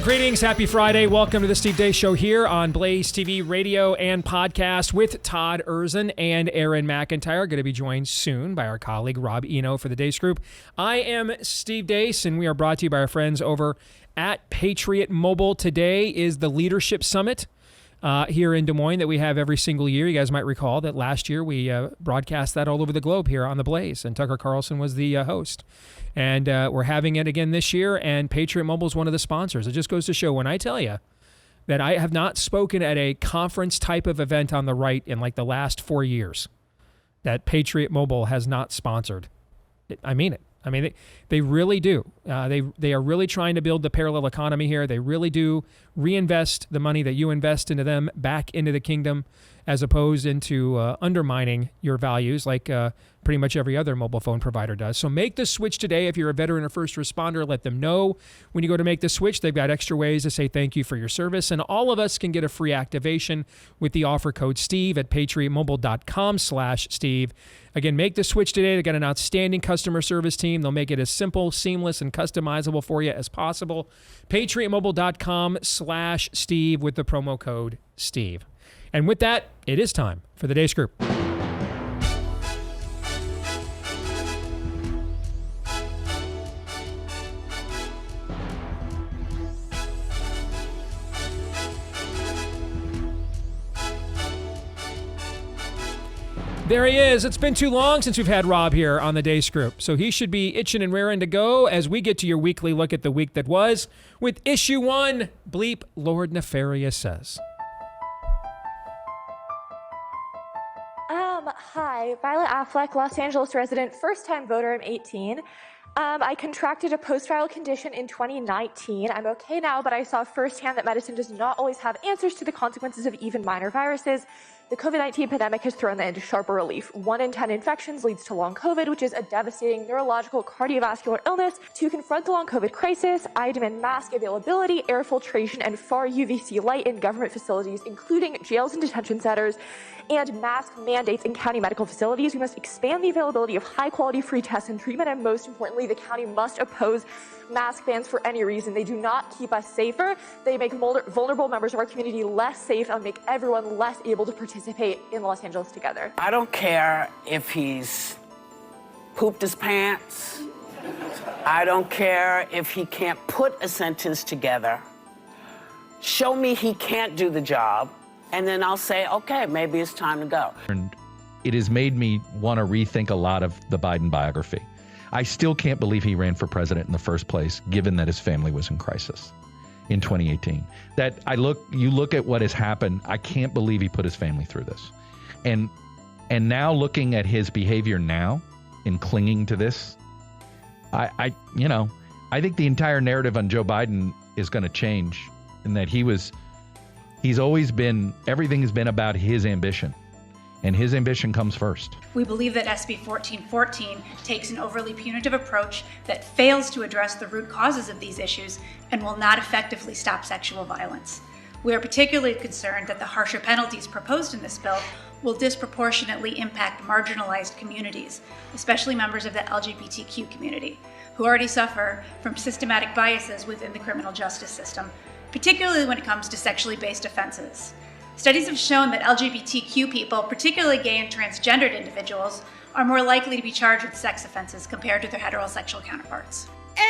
Greetings. Happy Friday. Welcome to the Steve Deace Show here on BlazeTV radio and podcast with Todd Erzin and Aaron McIntyre. Going to be joined soon by our colleague Rob Eno for the Deace Group. I am Steve Deace, and we are brought to you by our friends over at Patriot Mobile. Today is the Leadership Summit here in Des Moines that we have every single year. You guys might recall that last year we broadcast that all over the globe here on the Blaze, and Tucker Carlson was the host. And we're having it again this year, and Patriot Mobile is one of the sponsors. It just goes to show when I tell you that I have not spoken at a conference type of event on the right in like the last 4 years, that Patriot Mobile has not sponsored. I mean it. I mean, they really do. They are really trying to build the parallel economy here. They really do reinvest the money that you invest into them back into the kingdom, as opposed into undermining your values like pretty much every other mobile phone provider does. So make the switch today. If you're a veteran or first responder, let them know when you go to make the switch. They've got extra ways to say thank you for your service. And all of us can get a free activation with the offer code STEVE at patriotmobile.com/Steve. Again, make the switch today. They've got an outstanding customer service team. They'll make it as simple, seamless, and customizable for you as possible. patriotmobile.com/Steve with the promo code STEVE. And with that, it is time for the Deace Group. There he is. It's been too long since we've had Rob here on the Deace Group, so he should be itching and raring to go as we get to your weekly look at the week that was with Issue 1, Bleep Lord Nefarious Says. Hi, Violet Affleck, Los Angeles resident, first-time voter, I'm 18. I contracted a post-trial condition in 2019. I'm okay now, but I saw firsthand that medicine does not always have answers to the consequences of even minor viruses. The COVID-19 pandemic has thrown that into sharper relief. 1 in 10 infections leads to long COVID, which is a devastating neurological cardiovascular illness. To confront the long COVID crisis, I demand mask availability, air filtration, and far UVC light in government facilities, including jails and detention centers, and mask mandates in county medical facilities. We must expand the availability of high-quality free tests and treatment, and most importantly, the county must oppose mask bans for any reason. They do not keep us safer. They make vulnerable members of our community less safe and make everyone less able to participate in Los Angeles together. I don't care if he's pooped his pants. I don't care if he can't put a sentence together. Show me he can't do the job, and then I'll say, okay, maybe it's time to go. And it has made me want to rethink a lot of the Biden biography. I still can't believe he ran for president in the first place, given that his family was in crisis in 2018. You look at what has happened, I can't believe he put his family through this. And now looking at his behavior now in clinging to this, I think the entire narrative on Joe Biden is going to change, in that he's always been, everything has been about his ambition. And his ambition comes first. We believe that SB 1414 takes an overly punitive approach that fails to address the root causes of these issues and will not effectively stop sexual violence. We are particularly concerned that the harsher penalties proposed in this bill will disproportionately impact marginalized communities, especially members of the LGBTQ community, who already suffer from systematic biases within the criminal justice system, particularly when it comes to sexually based offenses. Studies have shown that LGBTQ people, particularly gay and transgendered individuals, are more likely to be charged with sex offenses compared to their heterosexual counterparts.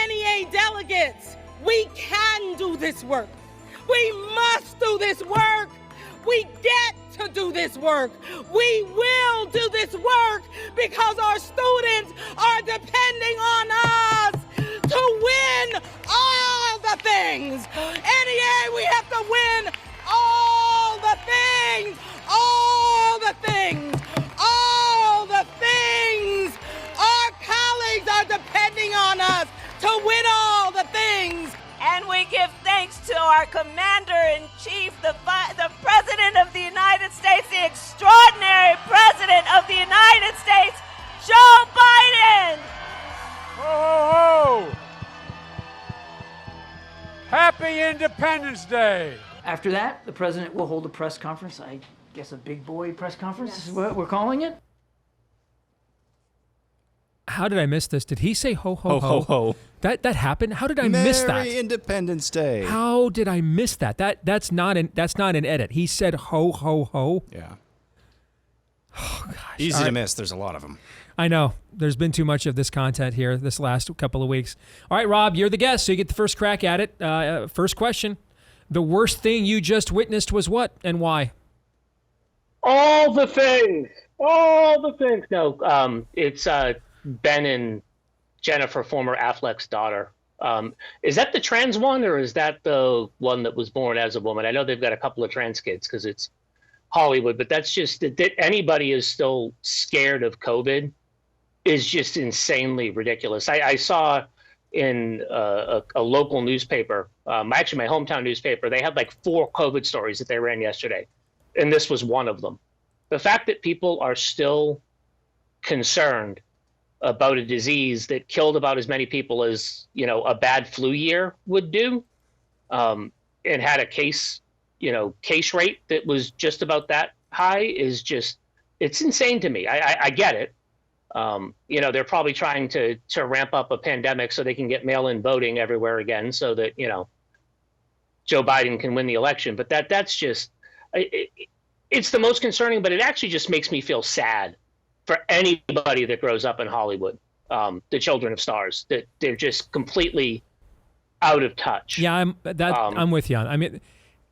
NEA delegates, we can do this work. We must do this work. We get to do this work. We will do this work because our students are depending on us to win all the things. NEA, we have to win all the things, all the things, all the things. Our colleagues are depending on us to win all the things. And we give thanks to our Commander-in-Chief, the President of the United States, the extraordinary President of the United States, Joe Biden. Ho, ho, ho. Happy Independence Day. After that, the president will hold a press conference. I guess a big boy press conference is what we're calling it. How did I miss this? Did he say ho, ho, Ho, ho, ho. That happened? How did I miss that? Merry Independence Day. How did I miss that? That's not an edit. He said ho, ho, ho. Yeah. Oh, gosh. Easy to miss. There's a lot of them. I know. There's been too much of this content here this last couple of weeks. All right, Rob, you're the guest, so you get the first crack at it. First question. The worst thing you just witnessed was what and why? All the things. No, it's Ben and Jennifer, former Affleck's daughter. Is that the trans one, or is that the one that was born as a woman? I know they've got a couple of trans kids because it's Hollywood, but that's just that anybody is still scared of COVID is just insanely ridiculous. I saw in a local newspaper, actually my hometown newspaper, they had like 4 COVID stories that they ran yesterday, and this was one of them. The fact that people are still concerned about a disease that killed about as many people as, a bad flu year would do, and had a case rate that was just about that high is just, it's insane to me. I get it. They're probably trying to ramp up a pandemic so they can get mail-in voting everywhere again so that, Joe Biden can win the election. But that's just, it's the most concerning, but it actually just makes me feel sad for anybody that grows up in Hollywood, the children of stars, that they're just completely out of touch. Yeah, I'm with you. I mean,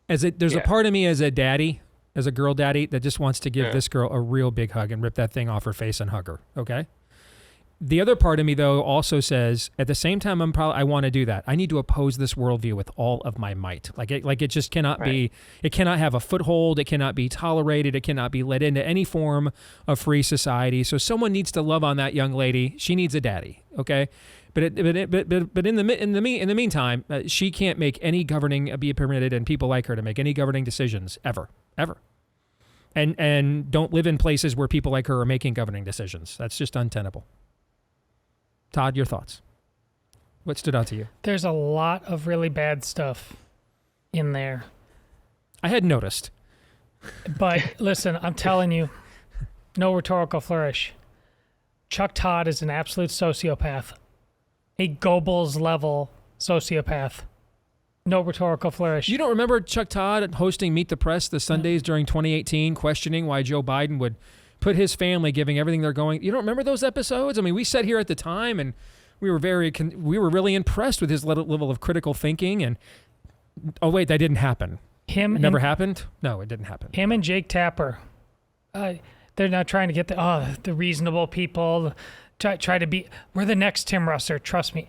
there's a part of me as a daddy, as a girl daddy, that just wants to give this girl a real big hug and rip that thing off her face and hug her. Okay. The other part of me, though, also says at the same time, I want to do that. I need to oppose this worldview with all of my might. It just cannot be. It cannot have a foothold. It cannot be tolerated. It cannot be let into any form of free society. So someone needs to love on that young lady. She needs a daddy. Okay. But in the meantime, she can't make any governing be permitted, and people like her to make any governing decisions ever. And don't live in places where people like her are making governing decisions. That's just untenable. Todd, your thoughts? What stood out to you? There's a lot of really bad stuff in there. I had noticed. But listen, I'm telling you, no rhetorical flourish. Chuck Todd is an absolute sociopath. A Goebbels level sociopath. No rhetorical flourish. You don't remember Chuck Todd hosting Meet the Press the Sundays during 2018, questioning why Joe Biden would put his family, giving everything they're going. You don't remember those episodes? I mean, we sat here at the time and we were really impressed with his level of critical thinking. And oh wait, that didn't happen. It never happened? No, it didn't happen. Him and Jake Tapper, they're not trying to get the reasonable people. Try to be. We're the next Tim Russer. Trust me.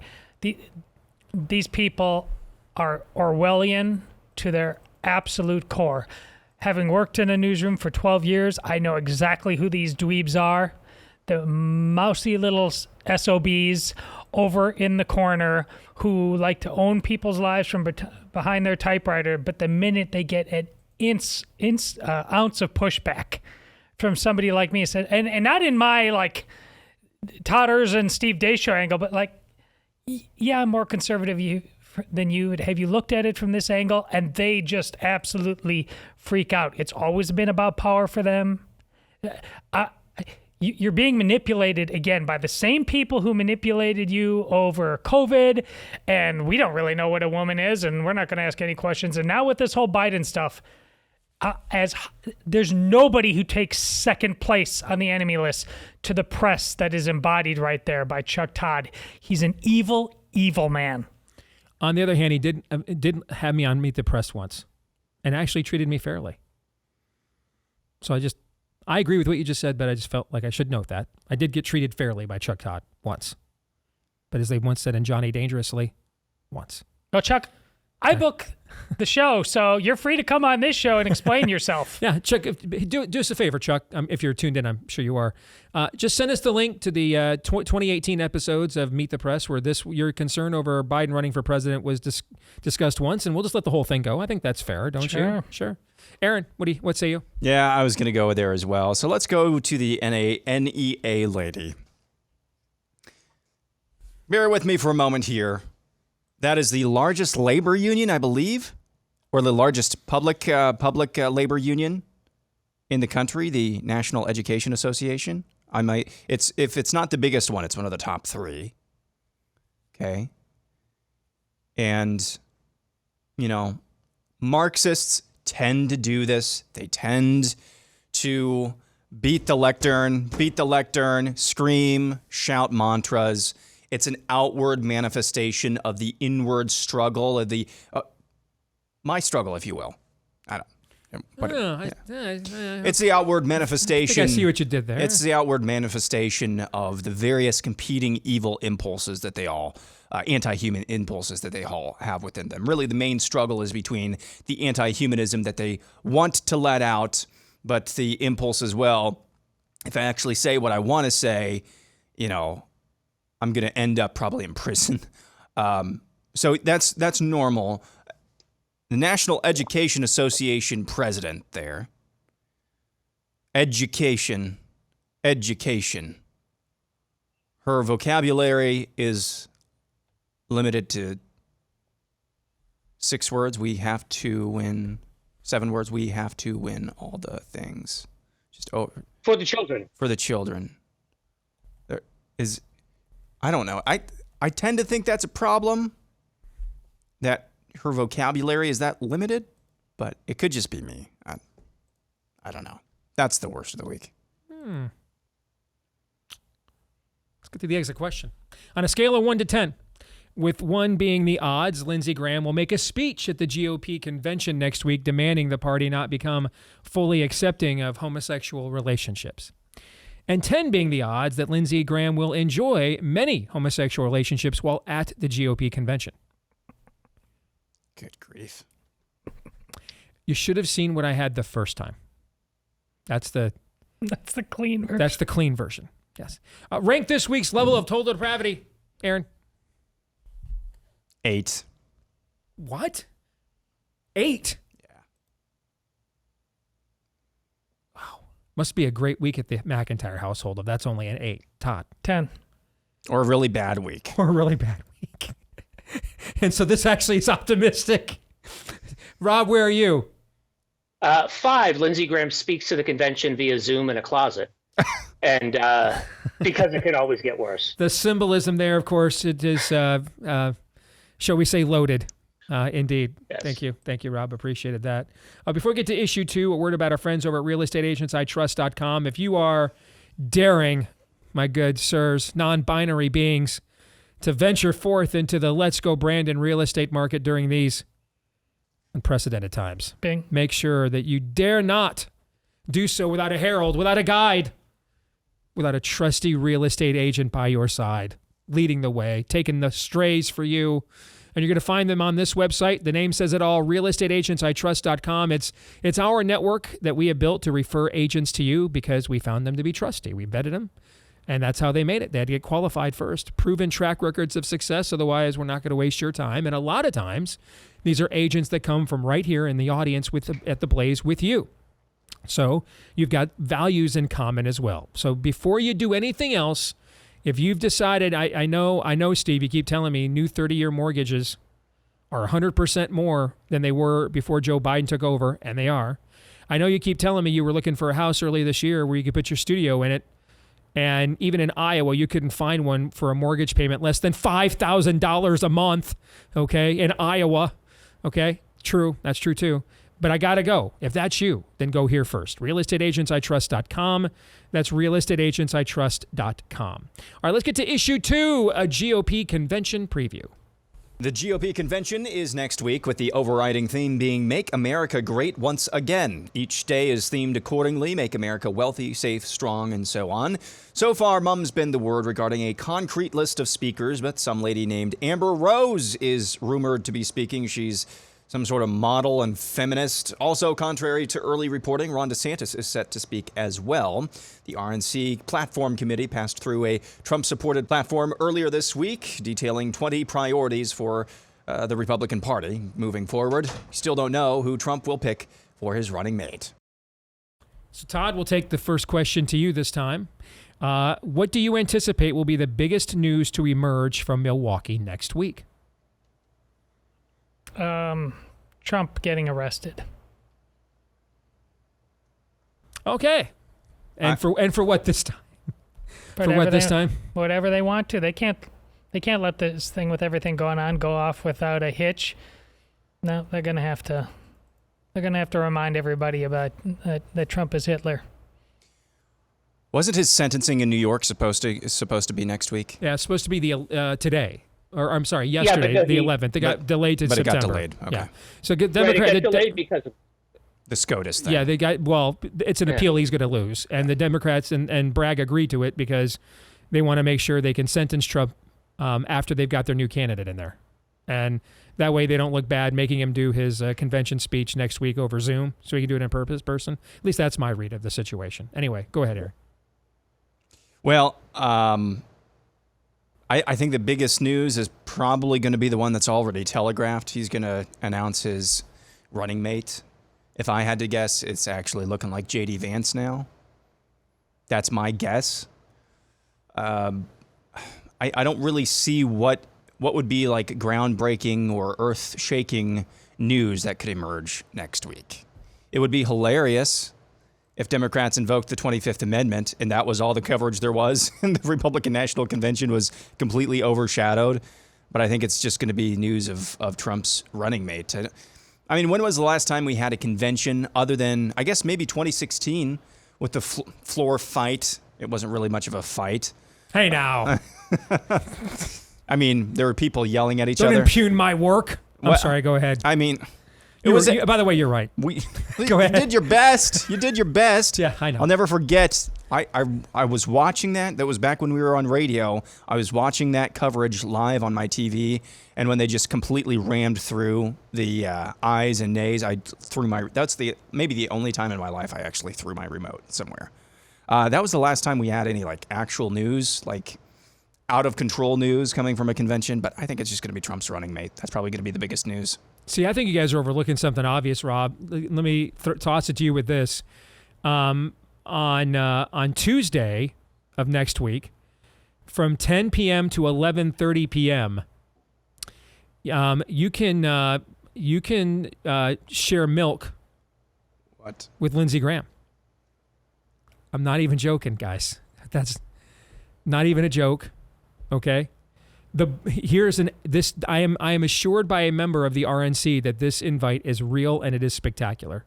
These people are Orwellian to their absolute core. Having worked in a newsroom for 12 years, I know exactly who these dweebs are. The mousy little SOBs over in the corner who like to own people's lives from behind their typewriter, but the minute they get an ounce of pushback from somebody like me, and not in my like Todd Erzin, Steve Deace Show angle, but like, yeah, I'm more conservative than you. Have you looked at it from this angle? And they just absolutely freak out. It's always been about power for them. You're being manipulated again by the same people who manipulated you over COVID, and we don't really know what a woman is, and we're not going to ask any questions. And now with this whole Biden stuff, there's nobody who takes second place on the enemy list to the press that is embodied right there by Chuck Todd. He's an evil, evil man. On the other hand, he did have me on Meet the Press once and actually treated me fairly. So I agree with what you just said, but I just felt like I should note that. I did get treated fairly by Chuck Todd once. But as they once said in Johnny Dangerously, once. Oh, Chuck, I book the show, so you're free to come on this show and explain yourself. Yeah, Chuck, do us a favor, Chuck. If you're tuned in, I'm sure you are. Just send us the link to the 2018 episodes of Meet the Press where your concern over Biden running for president was discussed once, and we'll just let the whole thing go. I think that's fair, don't you? Sure. Aaron, what say you? Yeah, I was going to go there as well. So let's go to the NEA lady. Bear with me for a moment here. That is the largest labor union, I believe, or the largest public labor union in the country, the National Education Association. If it's not the biggest one, it's one of the top 3. Okay. And, Marxists tend to do this. They tend to beat the lectern, scream, shout mantras. It's an outward manifestation of the inward struggle, of the my struggle, if you will. I don't. But it's the outward manifestation. I think I see what you did there. It's the outward manifestation of the various competing evil impulses that they all, anti-human impulses that they all have within them. Really, the main struggle is between the anti-humanism that they want to let out, but the impulse as well. If I actually say what I want to say, I'm going to end up probably in prison. So that's normal. The National Education Association president there. Education. Her vocabulary is limited to 6 words. We have to win 7 words. We have to win all the things. Just over. For the children. For the children. There is, I don't know. I tend to think that's a problem. That her vocabulary is that limited, but it could just be me. I don't know. That's the worst of the week. Let's get to the exit question. On a scale of 1 to 10, with 1 being the odds, Lindsey Graham will make a speech at the GOP convention next week demanding the party not become fully accepting of homosexual relationships. And 10 being the odds that Lindsey Graham will enjoy many homosexual relationships while at the GOP convention. Good grief. You should have seen what I had the first time. That's the clean version. That's the clean version. Yes. Rank this week's level of total depravity, Aaron. 8. What? 8? Yeah. Wow. Must be a great week at the McIntyre household if that's only an 8. Todd. 10. Or a really bad week. Or a really bad week. And so this actually is optimistic. Rob, where are you? 5. Lindsey Graham speaks to the convention via Zoom in a closet. And because it could always get worse. The symbolism there, of course, it is, shall we say, loaded. Indeed. Yes. Thank you, Rob. Appreciated that. Before we get to issue 2, a word about our friends over at realestateagentsitrust.com. If you are daring, my good sirs, non-binary beings, to venture forth into the Let's Go Brandon real estate market during these unprecedented times. Bing. Make sure that you dare not do so without a herald, without a guide, without a trusty real estate agent by your side, leading the way, taking the strays for you. And you're going to find them on this website. The name says it all, realestateagentsitrust.com. It's our network that we have built to refer agents to you because we found them to be trusty. We vetted them. And that's how they made it. They had to get qualified first. Proven track records of success. Otherwise, we're not going to waste your time. And a lot of times, these are agents that come from right here in the audience at the Blaze with you. So you've got values in common as well. So before you do anything else, if you've decided, I know, Steve, you keep telling me new 30-year mortgages are 100% more than they were before Joe Biden took over, and they are. I know you keep telling me you were looking for a house early this year where you could put your studio in it. And even in Iowa, you couldn't find one for a mortgage payment less than $5,000 a month, okay, in Iowa, okay? True, that's true too. But I got to go. If that's you, then go here first. realestateagentsitrust.com. That's realestateagentsitrust.com. All right, let's get to issue 2, a GOP convention preview. The GOP convention is next week, with the overriding theme being Make America Great Once Again. Each day is themed accordingly, make America wealthy, safe, strong, and so on. So far, mum's been the word regarding a concrete list of speakers, but some lady named Amber Rose is rumored to be speaking. She's some sort of model and feminist. Also, contrary to early reporting, Ron DeSantis is set to speak as well. The RNC Platform Committee passed through a Trump-supported platform earlier this week, detailing 20 priorities for the Republican Party moving forward. Still don't know who Trump will pick for his running mate. So, Todd, we'll take the first question to you this time. What do you anticipate will be the biggest news to emerge from Milwaukee next week? Trump getting arrested. Okay. And for what this time? For what this time? Whatever they want to. They can't let this thing with everything going on go off without a hitch. No, they're gonna have to remind everybody about that Trump is Hitler. Wasn't his sentencing in New York supposed to be next week? Yeah, it's supposed to be today. Or I'm sorry, yesterday, the 11th. It got delayed to September. But it got delayed. Okay. Yeah. So It got delayed because of the SCOTUS thing. Yeah, it's an appeal he's going to lose. And the Democrats and Bragg agreed to it because they want to make sure they can sentence Trump after they've got their new candidate in there. And that way they don't look bad making him do his convention speech next week over Zoom so he can do it in person. At least that's my read of the situation. Anyway, go ahead, Aaron. Well, I think the biggest news is probably going to be the one that's already telegraphed. He's going to announce his running mate. If I had to guess, it's actually looking like J.D. Vance now. That's my guess. I don't really see what would be like groundbreaking or earth-shaking news that could emerge next week. It would be hilarious if Democrats invoked the 25th Amendment and that was all the coverage there was and the Republican National Convention was completely overshadowed. But I think it's just going to be news of Trump's running mate. I mean, when was the last time we had a convention other than, I guess, maybe 2016 with the floor fight? It wasn't really much of a fight. Hey, now. I mean, there were people yelling at each other. Don't impugn my work. I'm sorry, go ahead. I mean... By the way, you're right. Go ahead. You did your best. You did your best. Yeah, I know. I'll never forget. I was watching that. That was back when we were on radio. I was watching that coverage live on my TV, and when they just completely rammed through the ayes and nays, I threw my. That's maybe the only time in my life I actually threw my remote somewhere. That was the last time we had any like actual news, like out of control news coming from a convention. But I think it's just going to be Trump's running mate. That's probably going to be the biggest news. See, I think you guys are overlooking something obvious, Rob. Let me toss it to you with this. On Tuesday of next week, from 10 p.m. to 11:30 p.m., you can share milk. What? With Lindsey Graham. I'm not even joking, guys. That's not even a joke. Okay. I am assured by a member of the RNC that this invite is real and it is spectacular.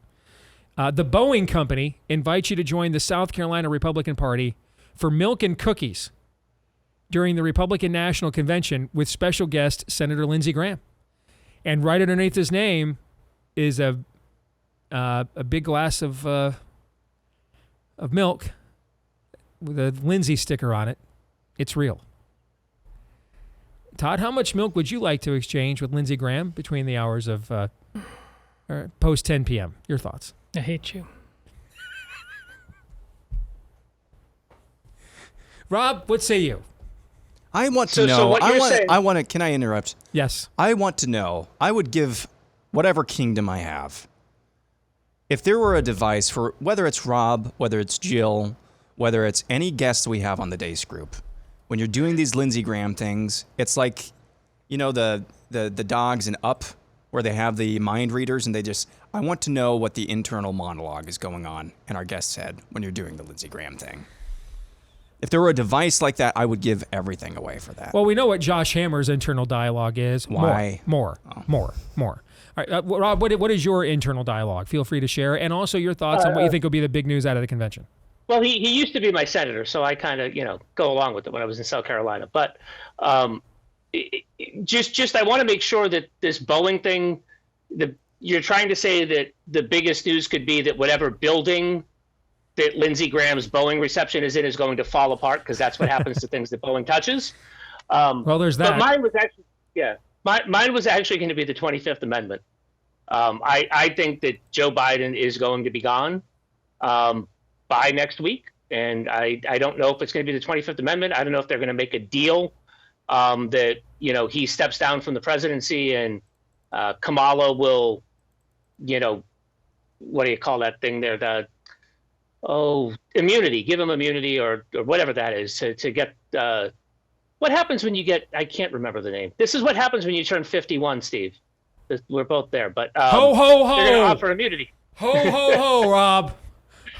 The Boeing Company invites you to join the South Carolina Republican Party for milk and cookies during the Republican National Convention with special guest Senator Lindsey Graham. And right underneath his name is a big glass of milk with a Lindsey sticker on it. It's real. Todd, how much milk would you like to exchange with Lindsey Graham between the hours of post 10 p.m.? Your thoughts? I hate you. Rob, what say you? I want to know. So what you're saying, can I interrupt? Yes. I want to know. I would give whatever kingdom I have. If there were a device for whether it's Rob, whether it's Jill, whether it's any guests we have on the Deace Group, when you're doing these Lindsey Graham things, it's like, you know, the dogs in Up, where they have the mind readers, and I want to know what the internal monologue is going on in our guest's head when you're doing the Lindsey Graham thing. If there were a device like that, I would give everything away for that. Well, we know what Josh Hammer's internal dialogue is. Why? More. All right, Rob, what is your internal dialogue? Feel free to share, and also your thoughts on what you think will be the big news out of the convention. Well, he used to be my senator, so I kind of, go along with it when I was in South Carolina. But just I want to make sure that this Boeing thing, you're trying to say that the biggest news could be that whatever building that Lindsey Graham's Boeing reception is in is going to fall apart, because that's what happens to things that Boeing touches. Well, there's that. But mine was actually going to be the 25th Amendment. I think that Joe Biden is going to be gone by next week. And I don't know if it's going to be the 25th Amendment. I don't know if they're going to make a deal that, he steps down from the presidency and Kamala will, what do you call that thing there? Immunity, give him immunity or whatever that is to get, what happens when you get, I can't remember the name. This is what happens when you turn 51, Steve. We're both there, but ho, ho, ho. They're going to offer immunity. Ho, ho, ho, Rob.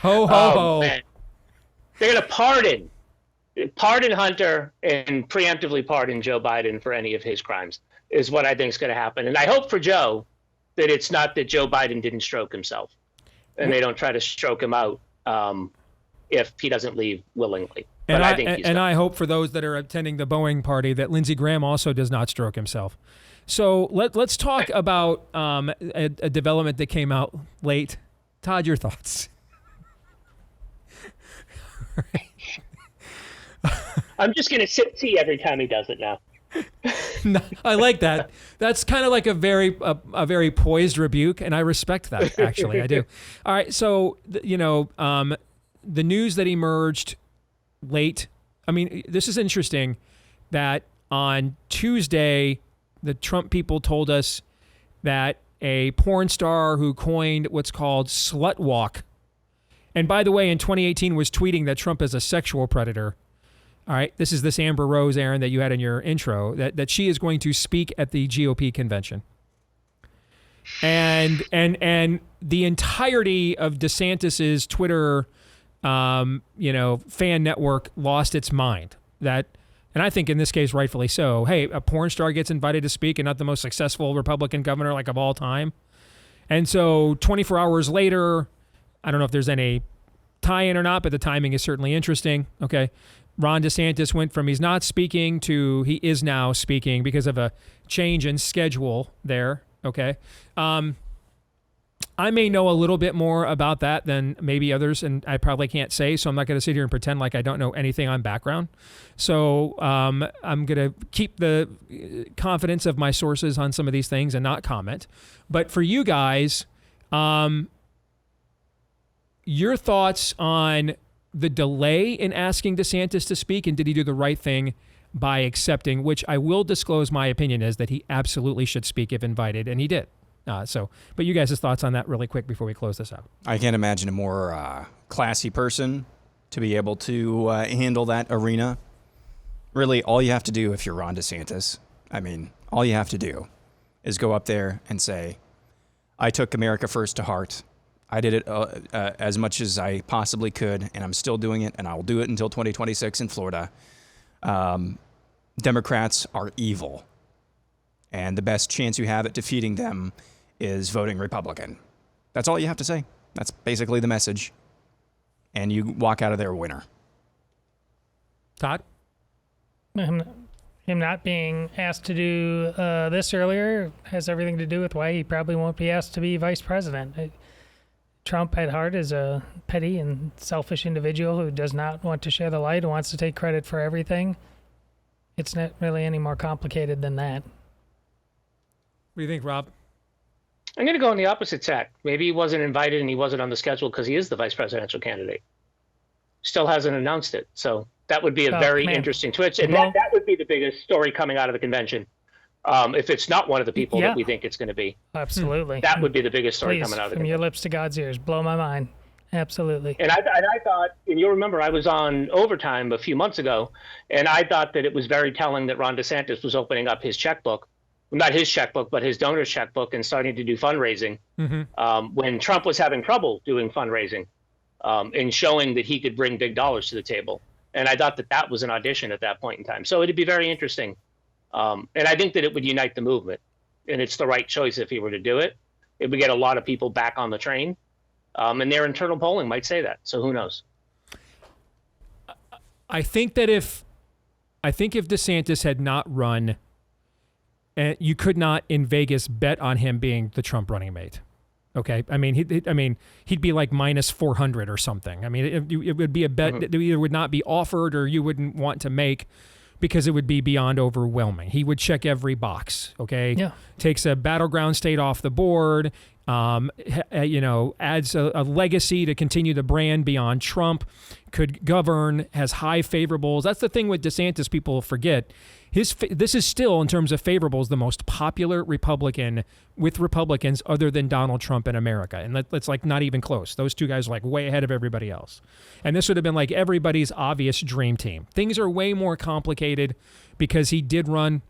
Ho, ho, ho. Man. They're going to pardon pardon Hunter and preemptively pardon Joe Biden for any of his crimes is what I think is going to happen. And I hope for Joe that it's not that Joe Biden didn't stroke himself and they don't try to stroke him out if he doesn't leave willingly. But I hope for those that are attending the Boeing party that Lindsey Graham also does not stroke himself. So let's talk about a development that came out late. Todd, your thoughts? I'm just going to sip tea every time he does it now. No, I like that. That's kind of like a very poised rebuke, and I respect that. Actually, I do. All right, so the news that emerged late. I mean, this is interesting. That on Tuesday, the Trump people told us that a porn star who coined what's called slut walk, and by the way, in 2018 was tweeting that Trump is a sexual predator. All right, this is this Amber Rose, Aaron, that you had in your intro, that she is going to speak at the GOP convention. And the entirety of DeSantis's Twitter, fan network lost its mind. And I think in this case, rightfully so. Hey, a porn star gets invited to speak and not the most successful Republican governor of all time. And so 24 hours later, I don't know if there's any tie-in or not, but the timing is certainly interesting. Okay. Ron DeSantis went from he's not speaking to he is now speaking because of a change in schedule there. Okay. I may know a little bit more about that than maybe others, and I probably can't say, so I'm not going to sit here and pretend like I don't know anything on background. So I'm going to keep the confidence of my sources on some of these things and not comment. But for you guys, your thoughts on the delay in asking DeSantis to speak, and did he do the right thing by accepting, which I will disclose my opinion is that he absolutely should speak if invited, and he did. But you guys' thoughts on that really quick before we close this out. I can't imagine a more classy person to be able to handle that arena. Really, all you have to do if you're Ron DeSantis, all you have to do is go up there and say, I took America First to heart. I did it as much as I possibly could, and I'm still doing it, and I will do it until 2026 in Florida. Democrats are evil, and the best chance you have at defeating them is voting Republican. That's all you have to say. That's basically the message. And you walk out of there a winner. Todd? Him not being asked to do this earlier has everything to do with why he probably won't be asked to be vice president. Trump at heart is a petty and selfish individual who does not want to share the light, who wants to take credit for everything. It's not really any more complicated than that. What do you think, Rob? I'm going to go on the opposite tack. Maybe he wasn't invited and he wasn't on the schedule because he is the vice presidential candidate. Still hasn't announced it. So that would be a very interesting twitch. And that would be the biggest story coming out of the convention. If it's not one of the people that we think it's going to be. Absolutely. That would be the biggest story coming out of the convention. From your lips to God's ears. Blow my mind. Absolutely. And I thought, and you'll remember, I was on Overtime a few months ago, and I thought that it was very telling that Ron DeSantis was opening up his checkbook. Not his checkbook, but his donor's checkbook, and starting to do fundraising when Trump was having trouble doing fundraising and showing that he could bring big dollars to the table. And I thought that was an audition at that point in time. So it'd be very interesting. And I think that it would unite the movement. And it's the right choice if he were to do it. It would get a lot of people back on the train. And their internal polling might say that. So who knows? I think if DeSantis had not run, and you could not in Vegas bet on him being the Trump running mate. Okay, he'd be like minus 400 or something. It would be a bet that either would not be offered or you wouldn't want to make because it would be beyond overwhelming. He would check every box. Okay, takes a battleground state off the board. Adds a legacy to continue the brand beyond Trump. Could govern, has high favorables. That's the thing with DeSantis. People forget. This is still, in terms of favorables, the most popular Republican with Republicans other than Donald Trump in America. And that's not even close. Those two guys are way ahead of everybody else. And this would have been everybody's obvious dream team. Things are way more complicated because he did run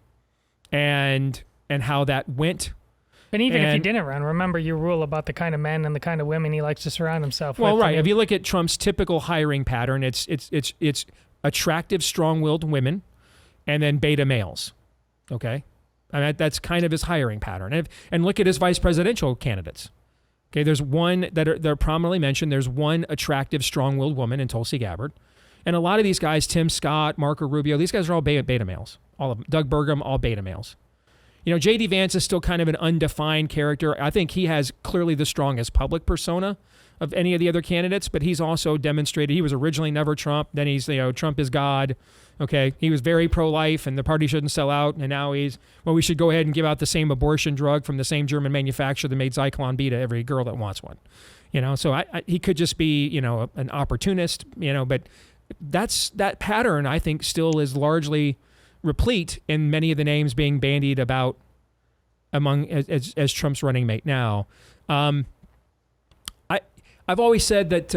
and how that went. But even if he didn't run, remember your rule about the kind of men and the kind of women he likes to surround himself with. Well, right. If you look at Trump's typical hiring pattern, it's attractive, strong-willed women, and then beta males. Okay? I mean, that's kind of his hiring pattern. And look at his vice presidential candidates. Okay, there's one they're prominently mentioned. There's one attractive, strong-willed woman in Tulsi Gabbard. And a lot of these guys, Tim Scott, Marco Rubio, these guys are all beta males. All of them. Doug Burgum, all beta males. You know, J.D. Vance is still kind of an undefined character. I think he has clearly the strongest public persona of any of the other candidates, but he's also demonstrated he was originally never Trump. Then he's, Trump is God. Okay, he was very pro-life and the party shouldn't sell out. And now we should go ahead and give out the same abortion drug from the same German manufacturer that made Zyklon B to every girl that wants one. So he could just be, an opportunist, but that pattern, I think, still is largely replete in many of the names being bandied about as Trump's running mate now. I've always said that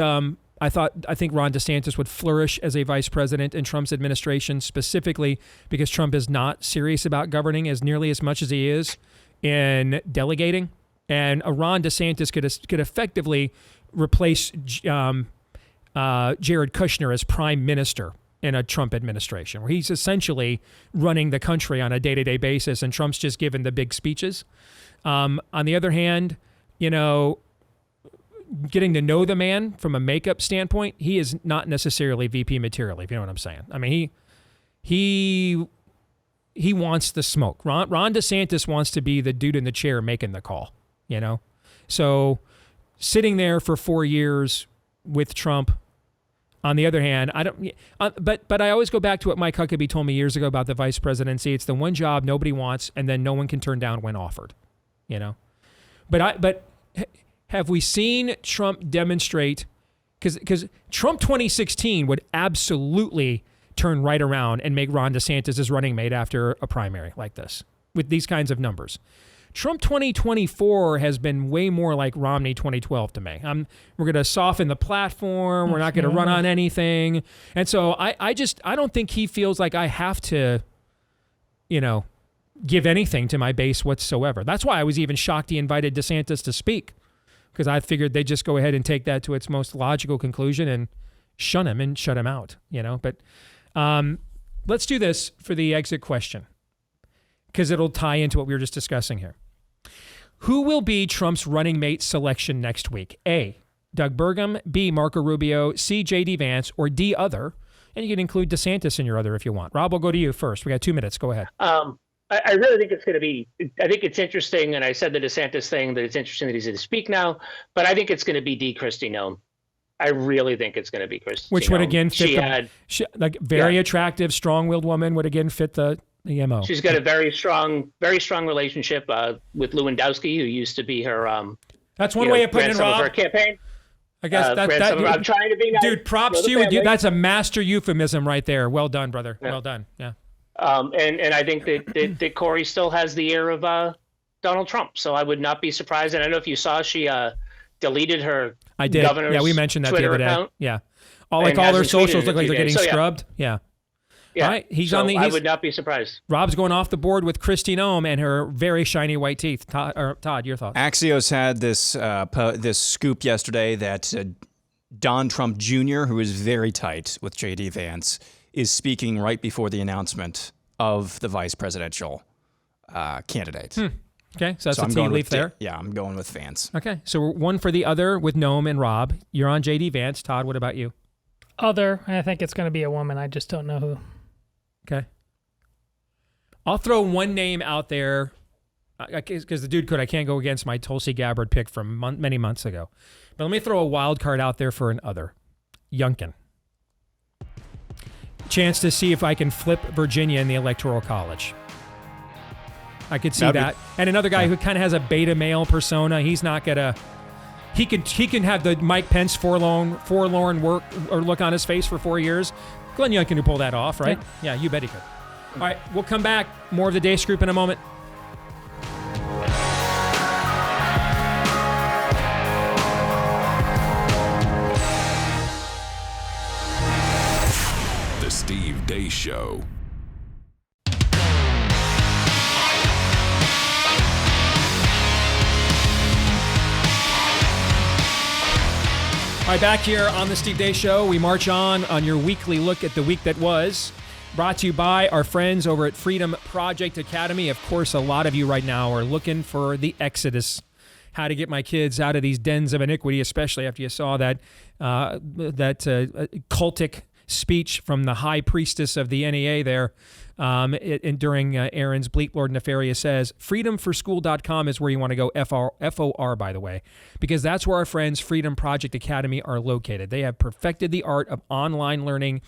I think Ron DeSantis would flourish as a vice president in Trump's administration, specifically because Trump is not serious about governing as nearly as much as he is in delegating. And a Ron DeSantis could effectively replace Jared Kushner as prime minister in a Trump administration, where he's essentially running the country on a day-to-day basis, and Trump's just giving the big speeches. On the other hand, getting to know the man from a makeup standpoint, he is not necessarily VP material, if you know what I'm saying. I mean, he wants the smoke. Ron DeSantis wants to be the dude in the chair making the call, So sitting there for 4 years with Trump. On the other hand, but I always go back to what Mike Huckabee told me years ago about the vice presidency. It's the one job nobody wants, and then no one can turn down when offered, But have we seen Trump demonstrate? Because Trump 2016 would absolutely turn right around and make Ron DeSantis his running mate after a primary like this with these kinds of numbers. Trump 2024 has been way more like Romney 2012 to me. We're going to soften the platform. We're not going to run on anything. And so I don't think he feels like I have to, give anything to my base whatsoever. That's why I was even shocked he invited DeSantis to speak, because I figured they'd just go ahead and take that to its most logical conclusion and shun him and shut him out, But let's do this for the exit question, because it'll tie into what we were just discussing here. Who will be Trump's running mate selection next week? A, Doug Burgum, B, Marco Rubio, C, J.D. Vance, or D, other. And you can include DeSantis in your other if you want. Rob, we'll go to you first. We got 2 minutes. Go ahead. I really think it's going to be, I think it's interesting, and I said the DeSantis thing, that it's interesting that he's going to speak now, but I think it's going to be D. Kristi Noem. I really think it's going to be Kristi Which would Noem. again fit very attractive, strong-willed woman would again fit the MO. She's got a very strong relationship with Lewandowski, who used to be her. That's one way of putting it, Rob. Of her campaign. I guess I'm trying to be nice. Dude, props to you. That's a master euphemism right there. Well done, brother. Yeah. Well done. Yeah. And I think that Corey still has the ear of Donald Trump, so I would not be surprised. And I don't know if you saw, she deleted her. I did. Governor's we mentioned that Twitter the other day. account. Yeah. All their socials look like they're getting scrubbed. Yeah. Yeah. All right. I would not be surprised. Rob's going off the board with Kristi Noem and her very shiny white teeth. Todd, your thoughts? Axios had this scoop yesterday that Don Trump Jr., who is very tight with J.D. Vance, is speaking right before the announcement of the vice presidential candidate. Okay, so that's a tea leaf there. Yeah, I'm going with Vance. Okay, so we're one for the other with Noem and Rob. You're on J.D. Vance. Todd, what about you? Other. I think it's going to be a woman. I just don't know who. Okay. I'll throw one name out there because the dude I can't go against my Tulsi Gabbard pick from many months ago. But let me throw a wild card out there for an other. Youngkin. Chance to see if I can flip Virginia in the Electoral College. I could see that. And another guy who kind of has a beta male persona. He's not going to... He can have the Mike Pence forlorn work or look on his face for 4 years. Glenn Youngkin who pull that off, right? Yeah, you bet he could. All right, we'll come back. More of the Deace Group in a moment. The Steve Deace Show. All right, back here on the Steve Deace Show, we march on your weekly look at the week that was. Brought to you by our friends over at Freedom Project Academy. Of course, a lot of you right now are looking for the exodus, how to get my kids out of these dens of iniquity, especially after you saw that cultic speech from the high priestess of the NEA there during Aaron's Bleak Lord Nefarious Says. Freedomforschool.com is where you want to go, F-O-R, by the way, because that's where our friends Freedom Project Academy are located. They have perfected the art of online learning,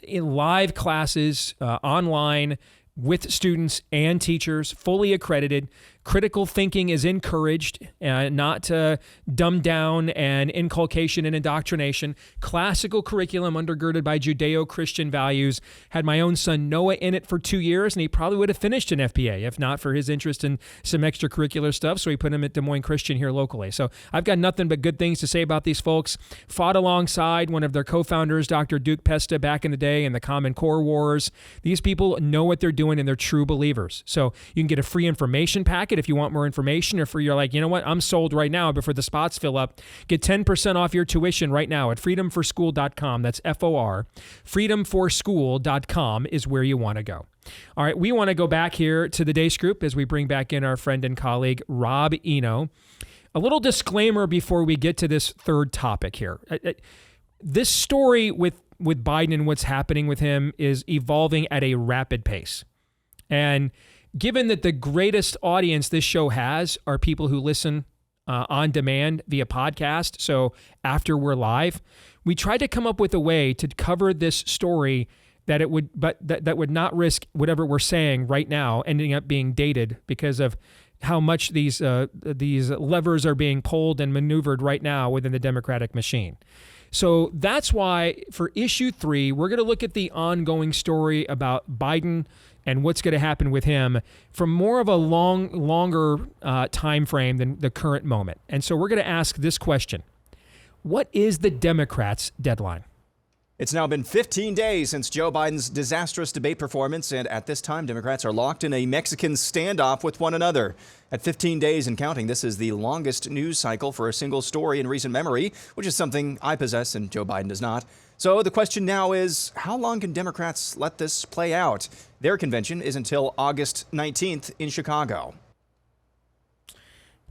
in live classes, online, with students and teachers, fully accredited. Critical thinking is encouraged, not dumbed down and inculcation and indoctrination. Classical curriculum undergirded by Judeo-Christian values. Had my own son Noah in it for 2 years, and he probably would have finished an FPA if not for his interest in some extracurricular stuff, so we put him at Des Moines Christian here locally. So I've got nothing but good things to say about these folks. Fought alongside one of their co-founders, Dr. Duke Pesta, back in the day in the Common Core Wars. These people know what they're doing, and they're true believers. So you can get a free information packet if you want more information, or if you're like, you know what, I'm sold right now before the spots fill up. Get 10% off your tuition right now at freedomforschool.com. That's F-O-R. Freedomforschool.com is where you want to go. All right, we want to go back here to the Deace Group as we bring back in our friend and colleague, Rob Eno. A little disclaimer before we get to this third topic here. This story with Biden and what's happening with him is evolving at a rapid pace. And given that the greatest audience this show has are people who listen on demand via podcast, so after we're live, we tried to come up with a way to cover this story that would not risk whatever we're saying right now ending up being dated because of how much these levers are being pulled and maneuvered right now within the Democratic machine. So that's why for issue 3, we're going to look at the ongoing story about Biden and what's going to happen with him from more of a longer time frame than the current moment. And so we're going to ask this question. What is the Democrats' deadline? It's now been 15 days since Joe Biden's disastrous debate performance, and at this time, Democrats are locked in a Mexican standoff with one another. At 15 days and counting, this is the longest news cycle for a single story in recent memory, which is something I possess and Joe Biden does not. So the question now is, how long can Democrats let this play out? Their convention is until August 19th in Chicago.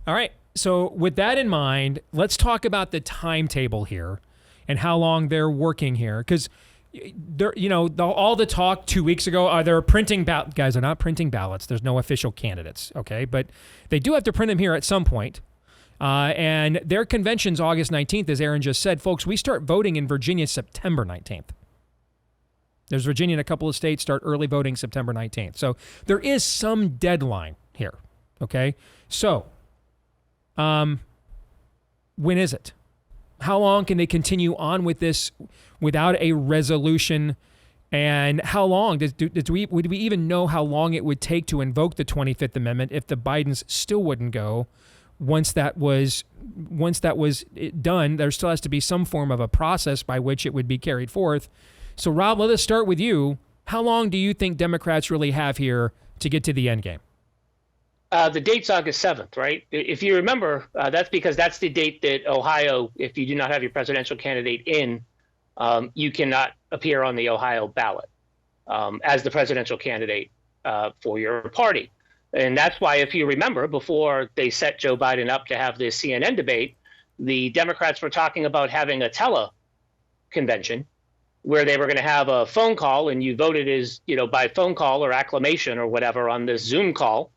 All right. So with that in mind, let's talk about the timetable here and how long they're working here. Because, all the talk 2 weeks ago, they're printing ballots. Guys, they're not printing ballots. There's no official candidates, okay? But they do have to print them here at some point. And their convention's August 19th, as Aaron just said. Folks, we start voting in Virginia September 19th. There's Virginia and a couple of states start early voting September 19th. So there is some deadline here, okay? So when is it? How long can they continue on with this without a resolution? And how long would we even know how long it would take to invoke the 25th Amendment if the Bidens still wouldn't go? Once that was done, there still has to be some form of a process by which it would be carried forth. So, Rob, let us start with you. How long do you think Democrats really have here to get to the end game? The date's August 7th, right? If you remember, that's because that's the date that Ohio, if you do not have your presidential candidate in, you cannot appear on the Ohio ballot as the presidential candidate for your party. And that's why, if you remember, before they set Joe Biden up to have this CNN debate, the Democrats were talking about having a tele-convention where they were going to have a phone call, and you voted as, by phone call or acclamation or whatever on this Zoom call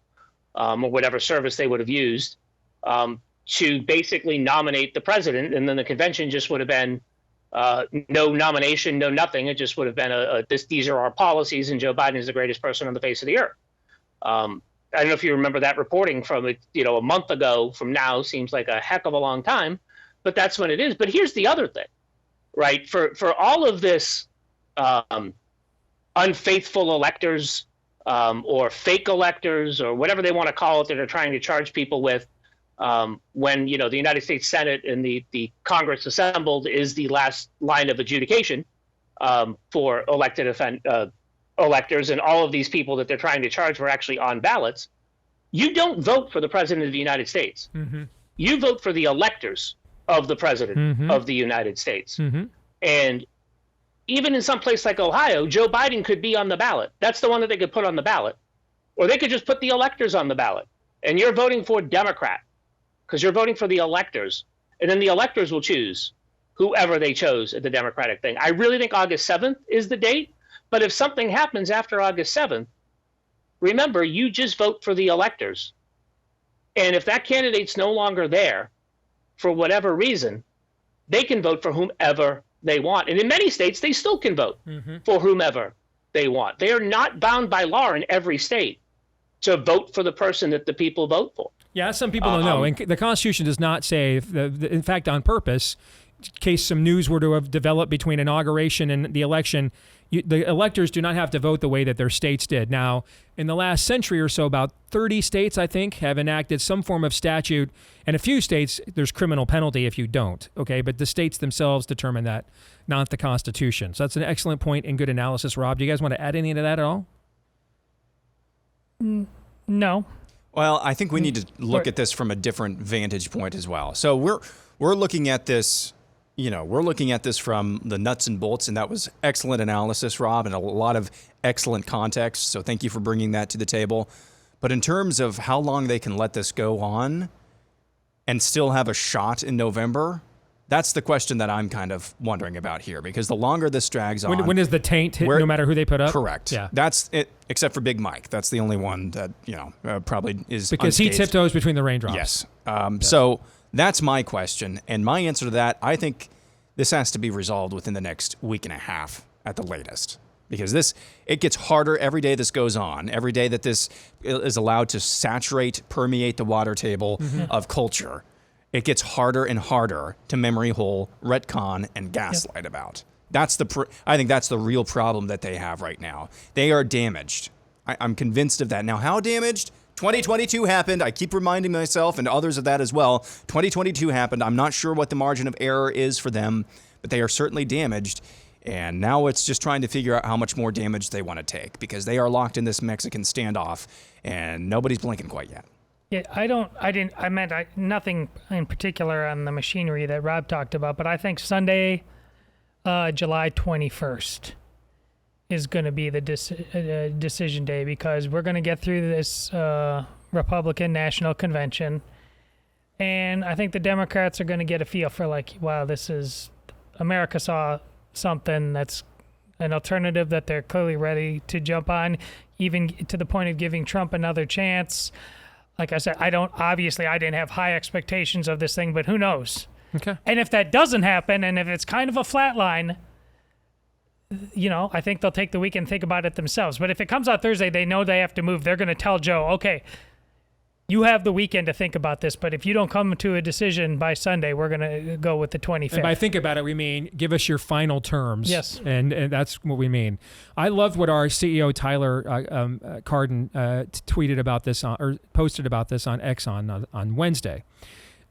or whatever service they would have used to basically nominate the president. And then the convention just would have been no nomination, no nothing. It just would have been these are our policies, and Joe Biden is the greatest person on the face of the earth. I don't know if you remember that reporting from a month ago from now. Seems like a heck of a long time, but that's when it is. But here's the other thing, right? For all of this unfaithful electors or fake electors or whatever they want to call it that are trying to charge people with, when the United States Senate and the Congress assembled is the last line of adjudication for elected electors, and all of these people that they're trying to charge were actually on ballots. You don't vote for the president of the United States. Mm-hmm. You vote for the electors of the president of the United States. And even in some place like Ohio, Joe Biden could be on the ballot. That's the one that they could put on the ballot. Or they could just put the electors on the ballot. And you're voting for Democrat because you're voting for the electors. And then the electors will choose whoever they chose at the Democratic thing. I really think August 7th is the date. But if something happens after August 7th, remember, you just vote for the electors. And if that candidate's no longer there for whatever reason, they can vote for whomever they want. And in many states, they still can vote for whomever they want. They are not bound by law in every state to vote for the person that the people vote for. Yeah, some people don't know. And the Constitution does not say, in fact, on purpose, in case some news were to have developed between inauguration and the election, the electors do not have to vote the way that their states did. Now, in the last century or so, about 30 states, I think, have enacted some form of statute. And a few states, there's criminal penalty if you don't. Okay, but the states themselves determine that, not the Constitution. So that's an excellent point and good analysis, Rob. Do you guys want to add any to that at all? No. Well, I think we need to look at this from a different vantage point as well. So we're looking at this. We're looking at this from the nuts and bolts, and that was excellent analysis, Rob, and a lot of excellent context. So thank you for bringing that to the table. But in terms of how long they can let this go on and still have a shot in November, that's the question that I'm kind of wondering about here, because the longer this drags on... When does the taint hit, no matter who they put up? Correct. Yeah. That's it, except for Big Mike. That's the only one that, probably is because unscathed. He tiptoes between the raindrops. Yes. So... that's my question, and my answer to that, I think this has to be resolved within the next week and a half at the latest, because it gets harder every day this goes on, every day that this is allowed to permeate the water table of culture. It gets harder and harder to memory hole, retcon, and gaslight about. I think that's the real problem that they have right now. They are damaged. I'm convinced of that. Now, how damaged? 2022 happened. I keep reminding myself and others of that as well. 2022 happened. I'm not sure what the margin of error is for them, but they are certainly damaged. And now it's just trying to figure out how much more damage they want to take, because they are locked in this Mexican standoff and nobody's blinking quite yet. Yeah, I meant nothing in particular on the machinery that Rob talked about, but I think Sunday, July 21st. is going to be the decision day, because we're going to get through this Republican National Convention. And I think the Democrats are going to get a feel for wow, America saw something that's an alternative that they're clearly ready to jump on, even to the point of giving Trump another chance. Like I said, I didn't have high expectations of this thing, but who knows? Okay. And if that doesn't happen, and if it's kind of a flat line, I think they'll take the weekend and think about it themselves. But if it comes out Thursday, they know they have to move. They're going to tell Joe, okay, you have the weekend to think about this, but if you don't come to a decision by Sunday, we're going to go with the 25th. And by think about it, we mean give us your final terms. Yes. And that's what we mean. I loved what our CEO, Tyler Carden, tweeted about this or posted about this on X on Wednesday,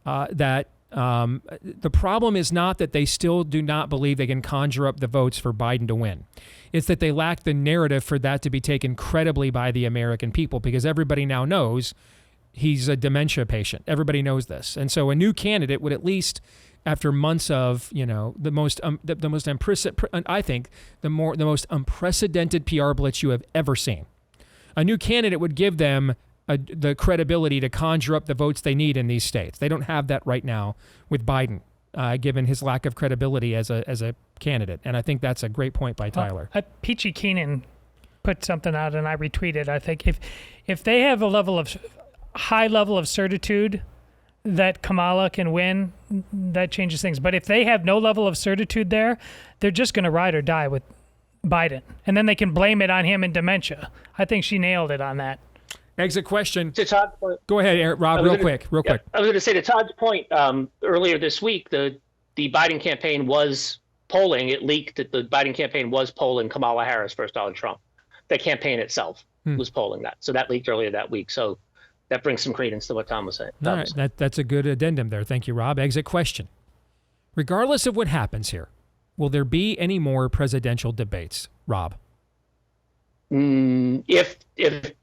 that the problem is not that they still do not believe they can conjure up the votes for Biden to win. It's that they lack the narrative for that to be taken credibly by the American people, because everybody now knows he's a dementia patient. Everybody knows this. And so a new candidate would, at least after months of, the most unprecedented PR blitz you have ever seen, a new candidate would give them the credibility to conjure up the votes they need in these states. They don't have that right now with Biden, given his lack of credibility as a candidate. And I think that's a great point by Tyler. Peachy Keenan put something out, and I retweeted. I think if they have a high level of certitude that Kamala can win, that changes things. But if they have no level of certitude there, they're just going to ride or die with Biden. And then they can blame it on him and dementia. I think she nailed it on that. Exit question. To Todd's point, go ahead, Rob, real quick. I was going to say, to Todd's point, earlier this week, the Biden campaign was polling. It leaked that the Biden campaign was polling Kamala Harris versus Donald Trump. The campaign itself was polling that. So that leaked earlier that week. So that brings some credence to what Tom was saying. All right, that's a good addendum there. Thank you, Rob. Exit question. Regardless of what happens here, will there be any more presidential debates, Rob? If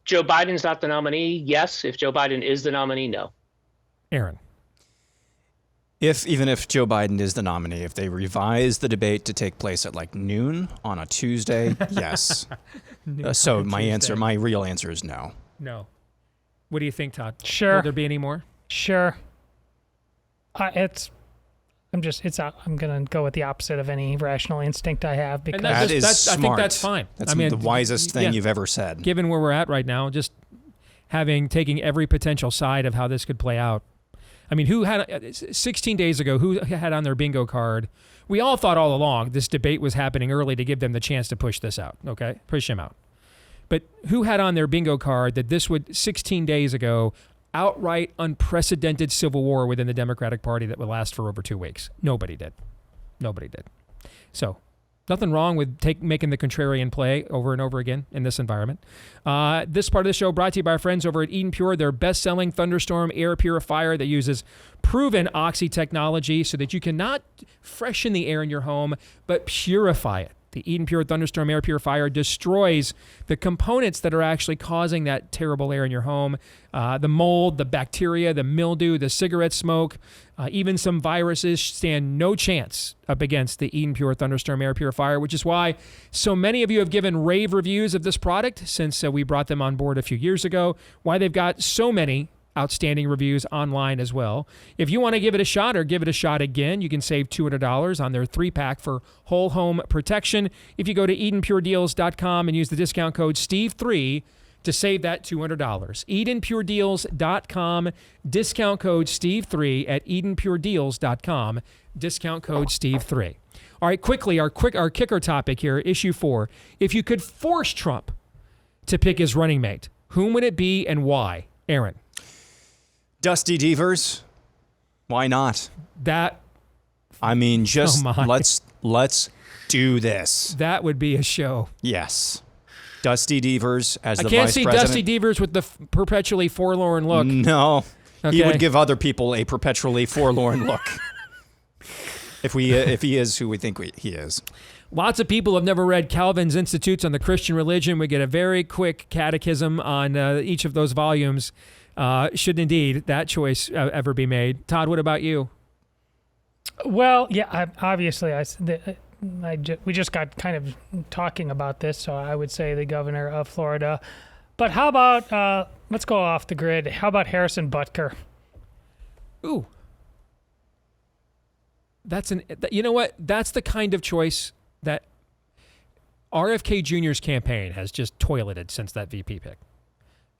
Joe Biden's not the nominee, yes. If Joe Biden is the nominee, no. Aaron. Even if Joe Biden is the nominee, if they revise the debate to take place at like noon on a Tuesday, yes. So my real answer is no. No. What do you think, Todd? Sure. Will there be any more? Sure. I'm gonna go with the opposite of any rational instinct I have because that is smart. I think that's fine. That's the wisest thing you've ever said. Given where we're at right now, just taking every potential side of how this could play out. I mean, 16 days ago, who had on their bingo card? We all thought all along this debate was happening early to give them the chance to push this out, okay? Push him out. But who had on their bingo card that this would, 16 days ago, outright unprecedented civil war within the Democratic Party that would last for over 2 weeks? Nobody did. Nobody did. So nothing wrong with making the contrarian play over and over again in this environment. This part of the show brought to you by our friends over at Eden Pure, their best-selling Thunderstorm air purifier that uses proven oxy technology so that you can not freshen the air in your home, but purify it. The Eden Pure Thunderstorm air purifier destroys the components that are actually causing that terrible air in your home. The mold, the bacteria, the mildew, the cigarette smoke, even some viruses stand no chance up against the Eden Pure Thunderstorm air purifier, which is why so many of you have given rave reviews of this product since we brought them on board a few years ago, why they've got so many outstanding reviews online as well. If you want to give it a shot or give it a shot again, you can save $200 on their 3-pack for whole home protection. If you go to EdenPureDeals.com and use the discount code Steve3 to save that $200. EdenPureDeals.com, discount code Steve3 at EdenPureDeals.com, discount code Steve3. All right, quickly, our kicker topic here, issue 4. If you could force Trump to pick his running mate, whom would it be and why? Aaron. Dusty Devers, why not? Let's do this. That would be a show. Yes. Dusty Devers as the vice president. I can't see Dusty Devers with the perpetually forlorn look. No. Okay. He would give other people a perpetually forlorn look. If he is who we think he is. Lots of people have never read Calvin's Institutes on the Christian Religion. We get a very quick catechism on each of those volumes. Should indeed that choice ever be made. Todd, what about you? Well, yeah, obviously, we just got kind of talking about this, so I would say the governor of Florida. But how about, let's go off the grid, how about Harrison Butker? Ooh. You know what? That's the kind of choice that RFK Jr.'s campaign has just toileted since that VP pick.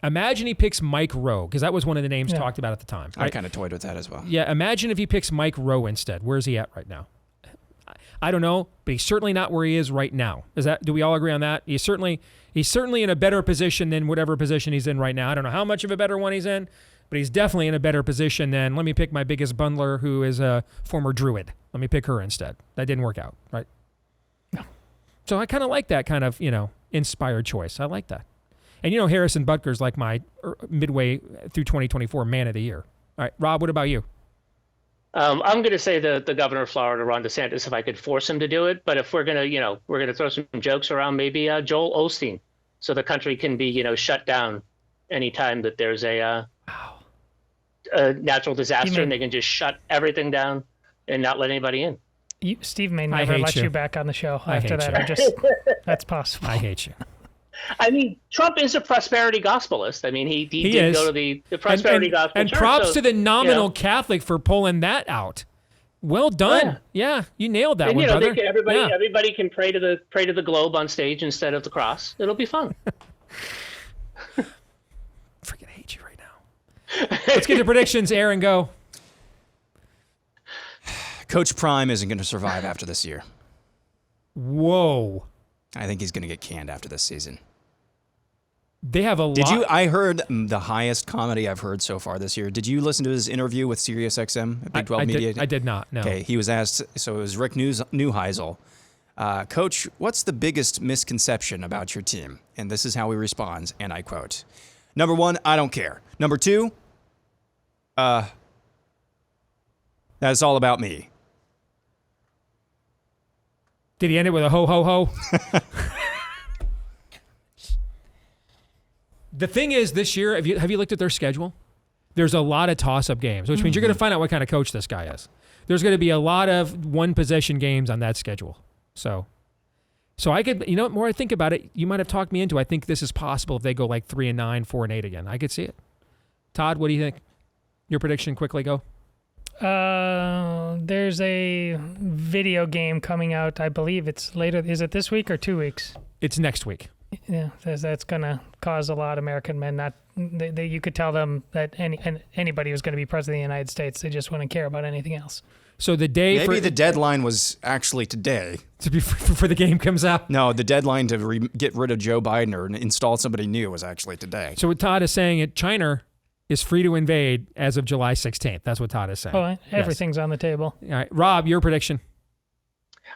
Imagine he picks Mike Rowe, because that was one of the names talked about at the time. Right? I kind of toyed with that as well. Yeah, imagine if he picks Mike Rowe instead. Where's he at right now? I don't know, but he's certainly not where he is right now. Do we all agree on that? He's certainly in a better position than whatever position he's in right now. I don't know how much of a better one he's in, but he's definitely in a better position than, let me pick my biggest bundler who is a former Druid. Let me pick her instead. That didn't work out, right? No. So I kind of like that kind of, inspired choice. I like that. And Harrison Butker's like my midway through 2024 man of the year. All right, Rob, what about you? I'm going to say the governor of Florida, Ron DeSantis, if I could force him to do it. But if we're going to throw some jokes around, maybe Joel Osteen, so the country can be shut down anytime that there's a natural disaster, and they can just shut everything down and not let anybody in. Steve may never let you back on the show after that. That's possible. I hate you. I mean, Trump is a prosperity gospelist. I mean, he did go to the prosperity gospel and church. props to the nominal Catholic for pulling that out. Well done. Yeah, you nailed that one, brother. Everybody can pray to the globe on stage instead of the cross. It'll be fun. Freaking hate you right now. Let's get to predictions. Aaron, go. Coach Prime isn't going to survive after this year. Whoa. I think he's going to get canned after this season. They have a lot. I heard the highest comedy I've heard so far this year. Did you listen to his interview with SiriusXM at Big 12 Media? I did not, no. Okay, he was asked, so it was Rick Neuheisel. Coach, what's the biggest misconception about your team? And this is how he responds, and I quote, Number 1, I don't care. Number 2, that's all about me. Did he end it with a ho, ho, ho? The thing is, this year, have you looked at their schedule? there's a lot of toss-up games, which means you're going to find out what kind of coach this guy is. There's going to be a lot of one-possession games on that schedule. So I could, the more I think about it, you might have talked me into, I think this is possible if they go like 3-9, 4-8 again. I could see it. Todd, what do you think? Your prediction, quickly go. There's a video game coming out. I believe it's later. Is it this week or 2 weeks? It's next week. Yeah, that's going to cause a lot of American men not. You could tell them that anybody who's going to be president of the United States, they just wouldn't care about anything else. So the day maybe the deadline was actually today. Before the game comes out? No, the deadline to get rid of Joe Biden or install somebody new was actually today. So what Todd is saying, China is free to invade as of July 16th. That's what Todd is saying. Oh, everything's on the table. All right. Rob, your prediction?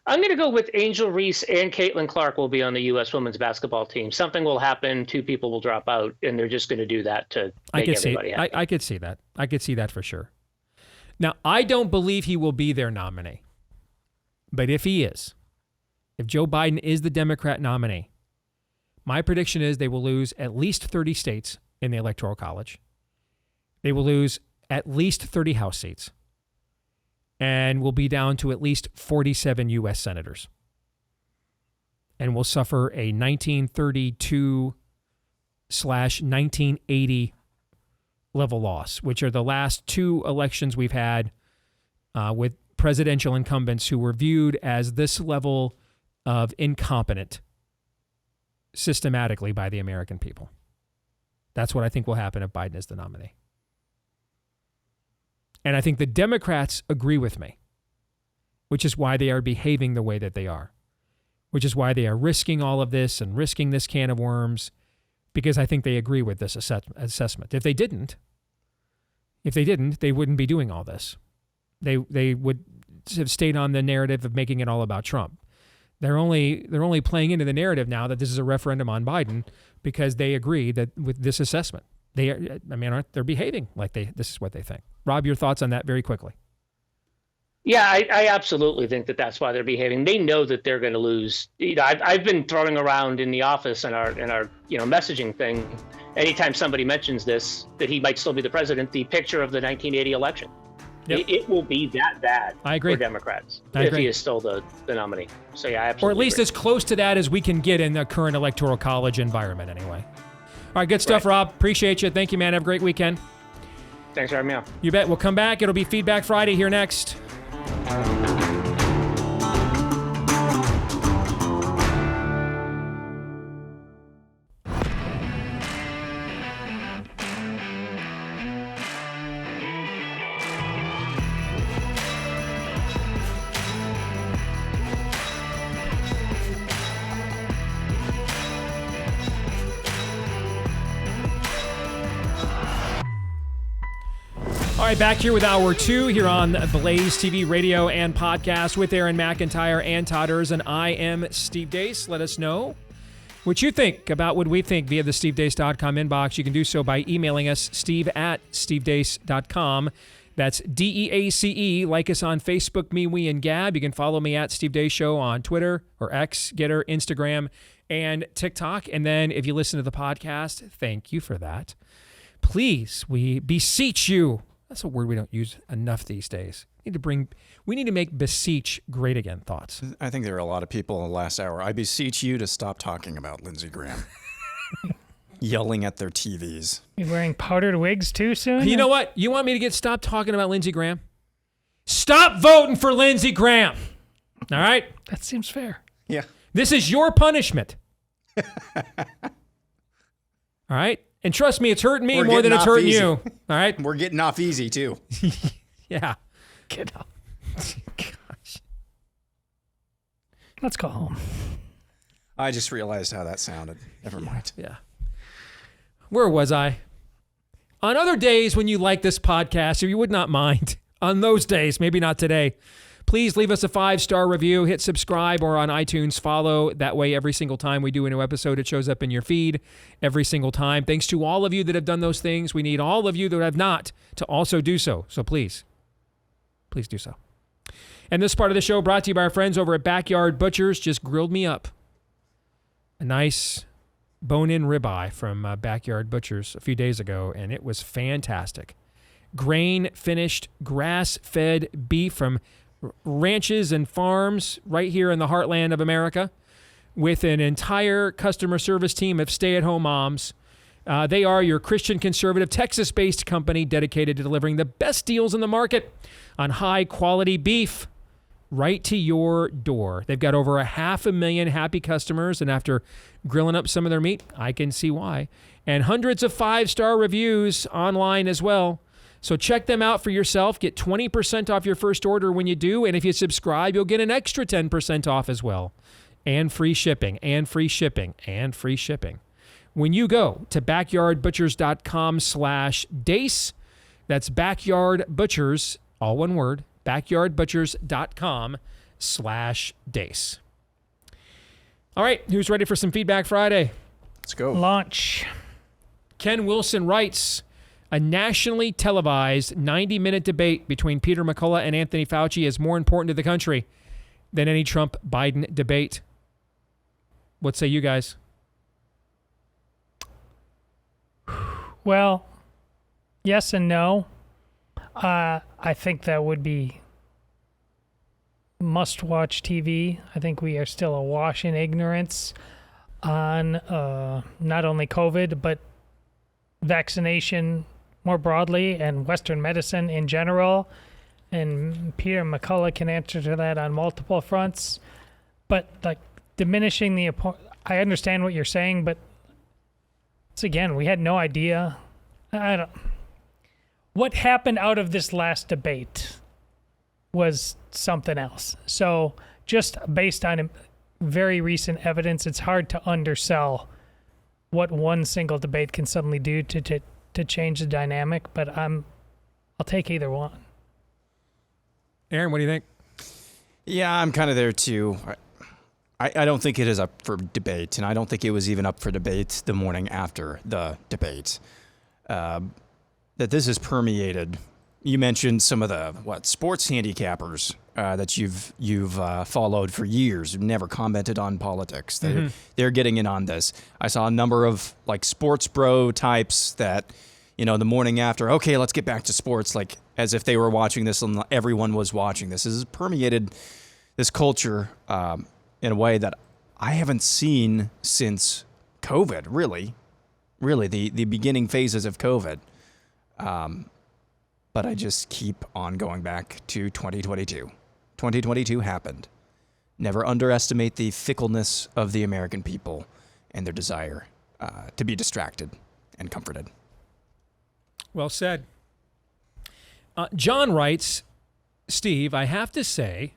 I'm going to go with Angel Reese and Caitlin Clark will be on the U.S. women's basketball team. Something will happen. 2 people will drop out, and they're just going to do that to make everybody happy. I could see that. I could see that for sure. Now, I don't believe he will be their nominee. But if he is, if Joe Biden is the Democrat nominee, my prediction is they will lose at least 30 states in the Electoral College. They will lose at least 30 House seats. And will be down to at least 47 U.S. senators. And will suffer a 1932/1980 level loss, which are the last 2 elections we've had with presidential incumbents who were viewed as this level of incompetent systematically by the American people. That's what I think will happen if Biden is the nominee. And I think the Democrats agree with me, which is why they are behaving the way that they are, which is why they are risking all of this and risking this can of worms, because I think they agree with this assessment. If they didn't, they wouldn't be doing all this. They would have stayed on the narrative of making it all about Trump. They're only playing into the narrative now that this is a referendum on Biden because they agree that with this assessment. They're behaving like this is what they think. Rob, your thoughts on that very quickly. Yeah, I absolutely think that that's why they're behaving. They know that they're going to lose. I've been throwing around in the office in our messaging thing. Anytime somebody mentions this, that he might still be the president, the picture of the 1980 election. Yep. It will be that bad for Democrats if he is still the nominee. So yeah, I absolutely or at least agree. as close to that as we can get in the current Electoral College environment anyway. All right, good stuff, Rob. Appreciate you. Thank you, man. Have a great weekend. Thanks for having me on. You bet. We'll come back. It'll be Feedback Friday here next. All right, back here with Hour 2 here on Blaze TV radio and podcast with Aaron McIntyre and Todd Erzin. I am Steve Deace. Let us know what you think about what we think via the stevedeace.com inbox. You can do so by emailing us, steve@stevedeace.com. That's DEACE. Like us on Facebook, Me, We, and Gab. You can follow me at Steve Deace Show on Twitter or X, Getter, Instagram, and TikTok. And then if you listen to the podcast, thank you for that. Please, we beseech you. That's a word we don't use enough these days. We need to make beseech great again. Thoughts? I think there are a lot of people in the last hour. I beseech you to stop talking about Lindsey Graham. Yelling at their TVs. You're wearing powdered wigs too soon? You know what? You want me to stop talking about Lindsey Graham? Stop voting for Lindsey Graham. All right? That seems fair. Yeah. This is your punishment. All right? And trust me, it's hurting me more than it's hurting you. All right? We're getting off easy, too. Yeah. Get off. Gosh. Let's go home. I just realized how that sounded. Never mind. Yeah. Where was I? On other days when you like this podcast, if you would not mind, on those days, maybe not today, please leave us a 5-star review, hit subscribe, or on iTunes, follow. That way, every single time we do a new episode, it shows up in your feed every single time. Thanks to all of you that have done those things. We need all of you that have not to also do so. So please do so. And this part of the show brought to you by our friends over at Backyard Butchers. Just grilled me up a nice bone-in ribeye from Backyard Butchers a few days ago, and it was fantastic. grain-finished, grass-fed beef from ranches and farms right here in the heartland of America, with an entire customer service team of stay-at-home moms. They are your Christian conservative Texas-based company dedicated to delivering the best deals in the market on high-quality beef right to your door. They've got over 500,000 happy customers, and after grilling up some of their meat, I can see why. And hundreds of 5-star reviews online as well. So check them out for yourself. Get 20% off your first order when you do, and if you subscribe, you'll get an extra 10% off as well. And free shipping, and free shipping, and free shipping. When you go to backyardbutchers.com/Deace, that's backyardbutchers, all one word, backyardbutchers.com/Deace. All right, who's ready for some Feedback Friday? Let's go. Launch. Ken Wilson writes, a nationally televised 90-minute debate between Peter McCullough and Anthony Fauci is more important to the country than any Trump-Biden debate. What say you guys? Well, yes and no. I think that would be must-watch TV. I think we are still awash in ignorance on not only COVID, but vaccination more broadly and Western medicine in general. And Peter McCullough can answer to that on multiple fronts. But like diminishing the I understand what you're saying, but it's, again, we had no idea. What happened out of this last debate was something else. So just based on very recent evidence, it's hard to undersell what one single debate can suddenly do to change the dynamic, but I'll take either one. Aaron, what do you think? Yeah, I'm kind of there too. I don't think it is up for debate, and I don't think it was even up for debate the morning after the debate. That this has permeated. You mentioned some of the sports handicappers that you've followed for years, who've never commented on politics. They're getting in on this. I saw a number of sports bro types that, the morning after, okay, let's get back to sports, like as if they were watching this and everyone was watching this. This has permeated this culture in a way that I haven't seen since COVID, really, the beginning phases of COVID. But I just keep on going back to 2022. 2022 happened. Never underestimate the fickleness of the American people and their desire to be distracted and comforted. Well said. John writes, Steve, I have to say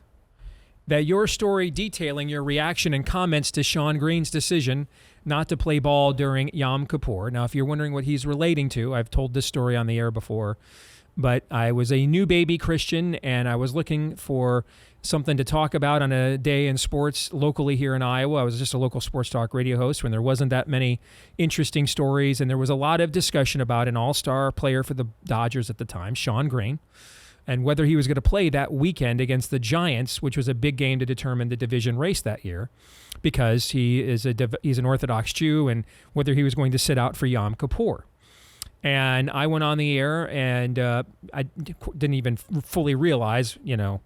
that your story detailing your reaction and comments to Sean Green's decision not to play ball during Yom Kippur. Now, if you're wondering what he's relating to, I've told this story on the air before, but I was a new baby Christian and I was looking for something to talk about on a day in sports locally here in Iowa. I was just a local sports talk radio host when there wasn't that many interesting stories, and there was a lot of discussion about an all-star player for the Dodgers at the time, Sean Green, and whether he was going to play that weekend against the Giants, which was a big game to determine the division race that year, because he's an Orthodox Jew, and whether he was going to sit out for Yom Kippur. And I went on the air, and I didn't even fully realize, the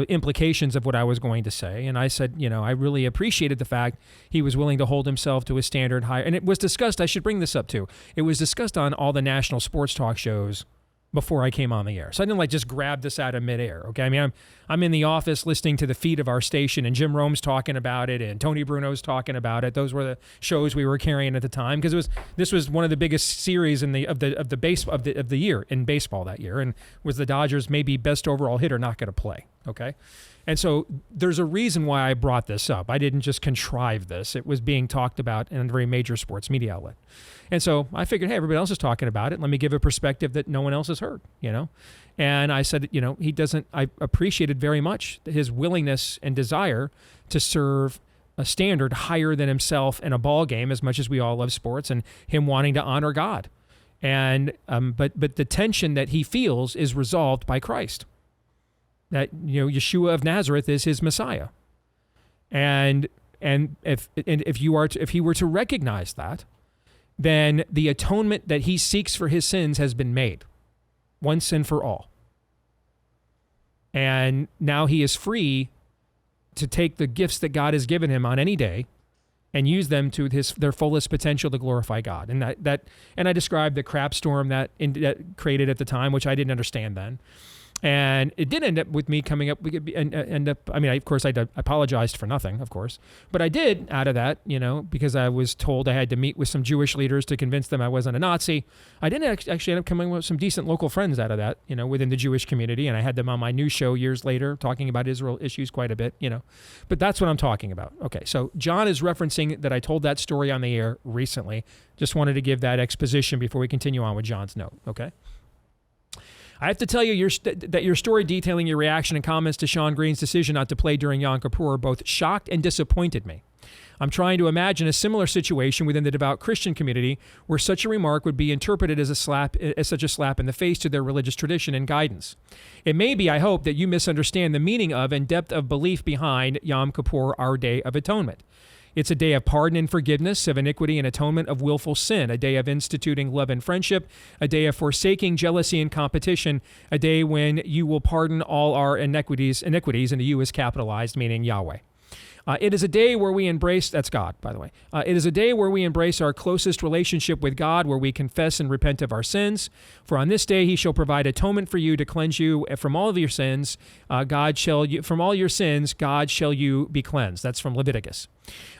implications of what I was going to say. And I said, I really appreciated the fact he was willing to hold himself to a standard higher. And it was discussed, I should bring this up too, it was discussed on all the national sports talk shows before I came on the air. So I didn't just grab this out of midair. Okay. I mean, I'm in the office listening to the feed of our station, and Jim Rome's talking about it and Tony Bruno's talking about it. Those were the shows we were carrying at the time, because this was one of the biggest series of the year in baseball that year, and was the Dodgers' maybe best overall hitter not going to play. Okay. And so there's a reason why I brought this up. I didn't just contrive this. It was being talked about in a very major sports media outlet. And so I figured, hey, everybody else is talking about it. Let me give a perspective that no one else has heard, And I said, I appreciated very much his willingness and desire to serve a standard higher than himself in a ball game, as much as we all love sports, and him wanting to honor God. And but the tension that he feels is resolved by Christ. That Yeshua of Nazareth is his Messiah, and if he were to recognize that, then the atonement that he seeks for his sins has been made once and for all. And now he is free to take the gifts that God has given him on any day and use them to their fullest potential to glorify God. And I described the crap storm that created at the time, which I didn't understand then. And it did end up with me coming up, of course, I apologized for nothing, of course. But I did, out of that, because I was told I had to meet with some Jewish leaders to convince them I wasn't a Nazi. I did actually end up coming with some decent local friends out of that, within the Jewish community. And I had them on my news show years later talking about Israel issues quite a bit, But that's what I'm talking about. Okay, so John is referencing that I told that story on the air recently. Just wanted to give that exposition before we continue on with John's note, okay? I have to tell you that your story detailing your reaction and comments to Sean Green's decision not to play during Yom Kippur both shocked and disappointed me. I'm trying to imagine a similar situation within the devout Christian community where such a remark would be interpreted as such a slap in the face to their religious tradition and guidance. It may be, I hope, that you misunderstand the meaning of and depth of belief behind Yom Kippur, our Day of Atonement. It's a day of pardon and forgiveness, of iniquity and atonement, of willful sin, a day of instituting love and friendship, a day of forsaking jealousy and competition, a day when you will pardon all our iniquities, and the U is capitalized, meaning Yahweh. It is a day where we embrace, that's God, by the way. It is a day where we embrace our closest relationship with God, where we confess and repent of our sins. For on this day he shall provide atonement for you to cleanse you from all of your sins. From all your sins, God shall you be cleansed. That's from Leviticus.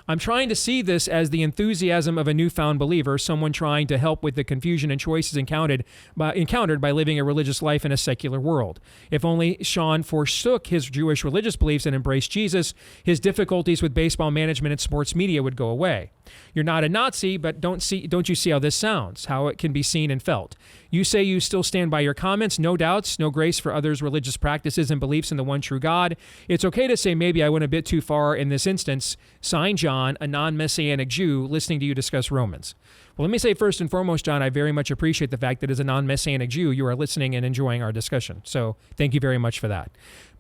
I'm trying to see this as the enthusiasm of a newfound believer, someone trying to help with the confusion and choices encountered by living a religious life in a secular world. If only Sean forsook his Jewish religious beliefs and embraced Jesus, his difficulties with baseball management and sports media would go away. You're not a Nazi, but don't you see how this sounds, how it can be seen and felt? You say you still stand by your comments, no doubts, no grace for others' religious practices and beliefs in the one true God. It's okay to say maybe I went a bit too far in this instance. Signed, John, a non-Messianic Jew, listening to you discuss Romans. Well, let me say first and foremost, John, I very much appreciate the fact that as a non-Messianic Jew, you are listening and enjoying our discussion. So thank you very much for that.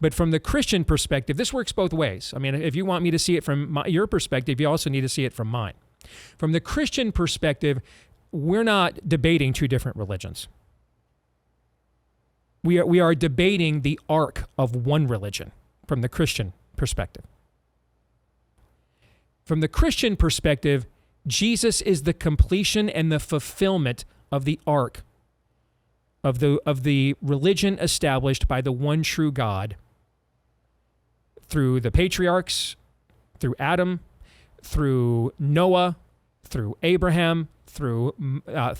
But from the Christian perspective, this works both ways. I mean, if you want me to see it from your perspective, you also need to see it from mine. From the Christian perspective, we're not debating two different religions. We are debating the arc of one religion from the Christian perspective. From the Christian perspective, Jesus is the completion and the fulfillment of the arc of the religion established by the one true God through the patriarchs, through Adam, through Noah, through Abraham, through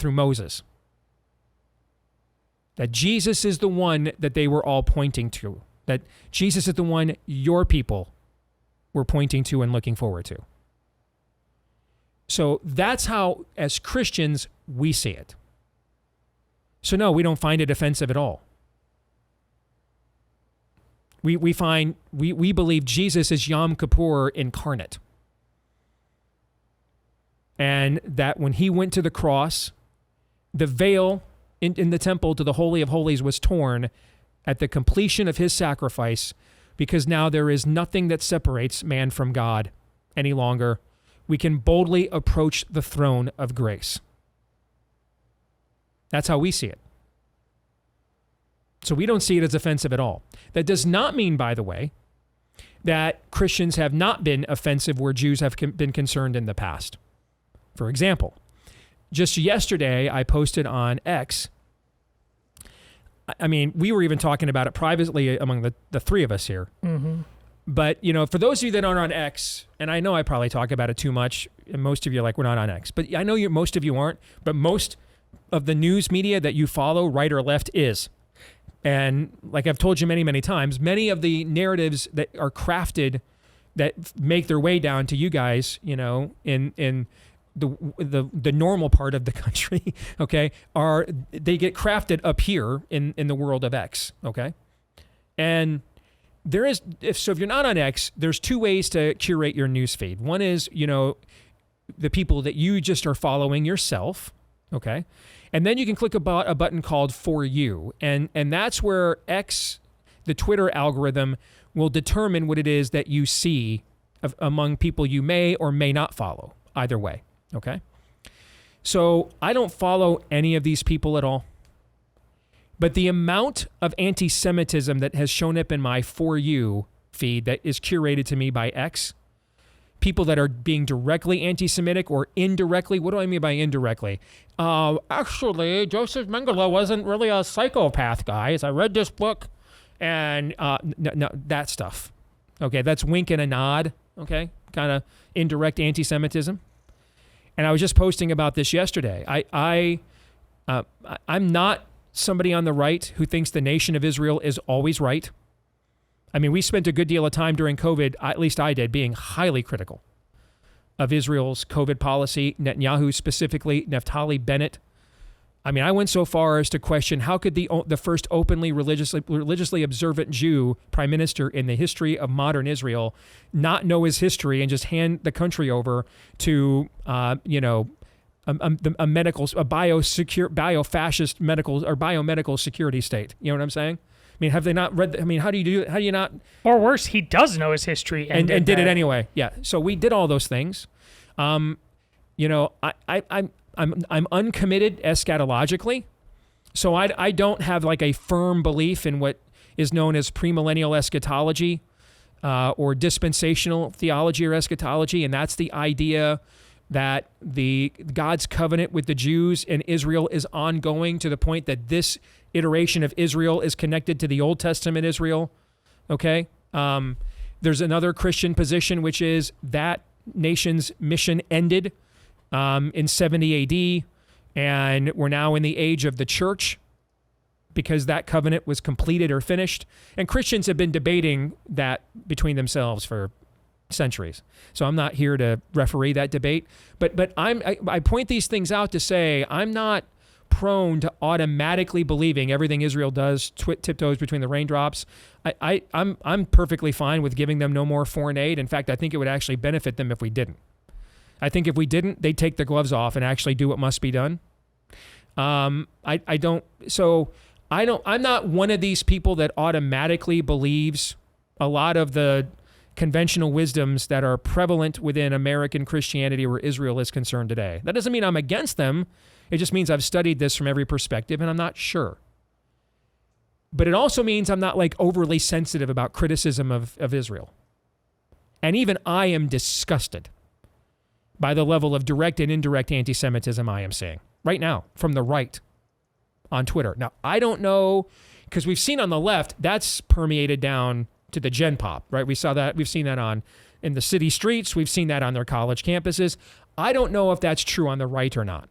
Moses. That Jesus is the one that they were all pointing to. That Jesus is the one your people were pointing to and looking forward to. So that's how, as Christians, we see it. So no, we don't find it offensive at all. We believe Jesus is Yom Kippur incarnate. And that when he went to the cross, the veil in the temple to the Holy of Holies was torn at the completion of his sacrifice, because now there is nothing that separates man from God any longer. We can boldly approach the throne of grace. That's how we see it. So we don't see it as offensive at all. That does not mean, by the way, that Christians have not been offensive where Jews have been concerned in the past. For example, just yesterday I posted on X. I mean, we were even talking about it privately among the three of us here. Mm-hmm. But, for those of you that aren't on X, and I know I probably talk about it too much, and most of you are like, we're not on X. But I know most of you aren't, but most of the news media that you follow, right or left, is. And like I've told you many, many times, many of the narratives that are crafted that make their way down to you guys, in the normal part of the country, okay, they get crafted up here in the world of X, okay? And if you're not on X, there's two ways to curate your news feed. One is, the people that you just are following yourself, okay? And then you can click a button called For You, and that's where X, the Twitter algorithm, will determine what it is that you see among people you may or may not follow, either way, okay? So I don't follow any of these people at all. But the amount of anti-Semitism that has shown up in my For You feed that is curated to me by X, people that are being directly anti-Semitic or indirectly. What do I mean by indirectly? Actually, Joseph Mengele wasn't really a psychopath, guys. I read this book, and no, that stuff. Okay, that's wink and a nod. Okay, kind of indirect anti-Semitism. And I was just posting about this yesterday. I'm not somebody on the right who thinks the nation of Israel is always right. I mean, we spent a good deal of time during COVID, at least I did, being highly critical of Israel's COVID policy, Netanyahu specifically, Naftali Bennett. I mean, I went so far as to question how could the first openly religiously observant Jew prime minister in the history of modern Israel not know his history and just hand the country over to, a bio-fascist medical or biomedical security state. You know what I'm saying? I mean, have they not read? I mean, how do you not? Or worse, he does know his history and did it anyway. Yeah. So we did all those things. I'm uncommitted eschatologically, so I don't have like a firm belief in what is known as premillennial eschatology or dispensational theology or eschatology, and that's the idea that God's covenant with the Jews and Israel is ongoing to the point that this iteration of Israel is connected to the Old Testament Israel. Okay? There's another Christian position, which is that nation's mission ended in 70 AD, and we're now in the age of the church because that covenant was completed or finished. And Christians have been debating that between themselves for centuries. So I'm not here to referee that debate, but I point these things out to say I'm not prone to automatically believing everything Israel does tiptoes between the raindrops. I'm perfectly fine with giving them no more foreign aid. In fact, I think it would actually benefit them if we didn't. I think if we didn't, they'd take their gloves off and actually do what must be done. I'm not one of these people that automatically believes a lot of the conventional wisdoms that are prevalent within American Christianity where Israel is concerned today. That doesn't mean I'm against them. It just means I've studied this from every perspective and I'm not sure. But it also means I'm not like overly sensitive about criticism of Israel. And even I am disgusted by the level of direct and indirect anti-Semitism I am seeing right now from the right on Twitter. Now, I don't know, because we've seen on the left, that's permeated down to the Gen Pop, right? We saw that. We've seen that in the city streets. We've seen that on their college campuses. I don't know if that's true on the right or not.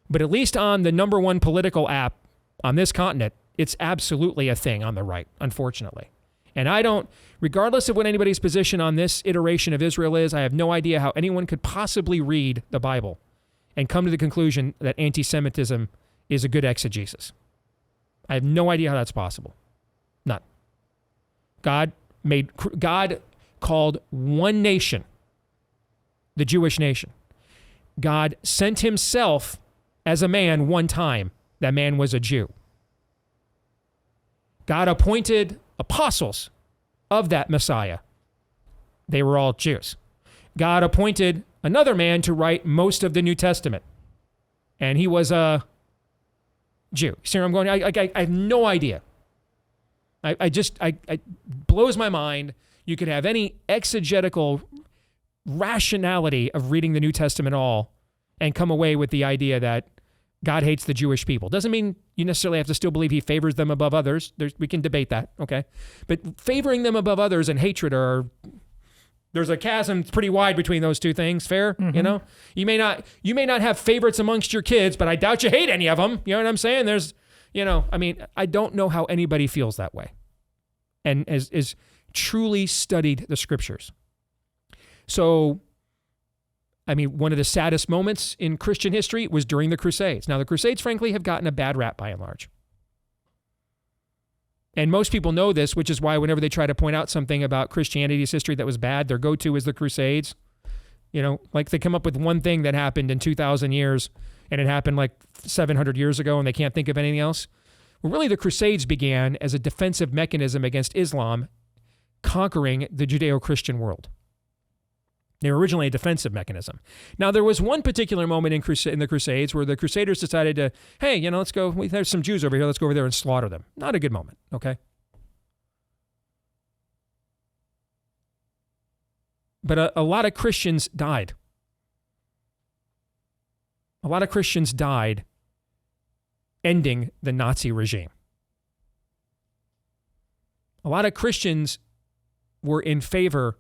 But at least on the number one political app on this continent, it's absolutely a thing on the right, unfortunately. And I don't, regardless of what anybody's position on this iteration of Israel is, I have no idea how anyone could possibly read the Bible and come to the conclusion that anti-Semitism is a good exegesis. I have no idea how that's possible. None. God called one nation, the Jewish nation. God sent himself as a man one time. That man was a Jew. God appointed apostles of that Messiah. They were all Jews. God appointed another man to write most of the New Testament. And he was a Jew. See where I'm going? I have no idea. It blows my mind. You could have any exegetical rationality of reading the New Testament all and come away with the idea that God hates the Jewish people. Doesn't mean you necessarily have to still believe he favors them above others. We can debate that, okay? But favoring them above others and hatred there's a chasm pretty wide between those two things. Fair? Mm-hmm. You know? You may not have favorites amongst your kids, but I doubt you hate any of them. You know what I'm saying? I don't know how anybody feels that way and is truly studied the scriptures. So, one of the saddest moments in Christian history was during the Crusades. Now, the Crusades, frankly, have gotten a bad rap by and large. And most people know this, which is why whenever they try to point out something about Christianity's history that was bad, their go-to is the Crusades. Like they come up with one thing that happened in 2,000 years, and it happened like 700 years ago, and they can't think of anything else. Well, really, the Crusades began as a defensive mechanism against Islam conquering the Judeo-Christian world. They were originally a defensive mechanism. Now, there was one particular moment in the Crusades where the Crusaders decided to, hey, let's go, there's some Jews over here, let's go over there and slaughter them. Not a good moment, okay? But a lot of Christians died. A lot of Christians died ending the Nazi regime. A lot of Christians were in favor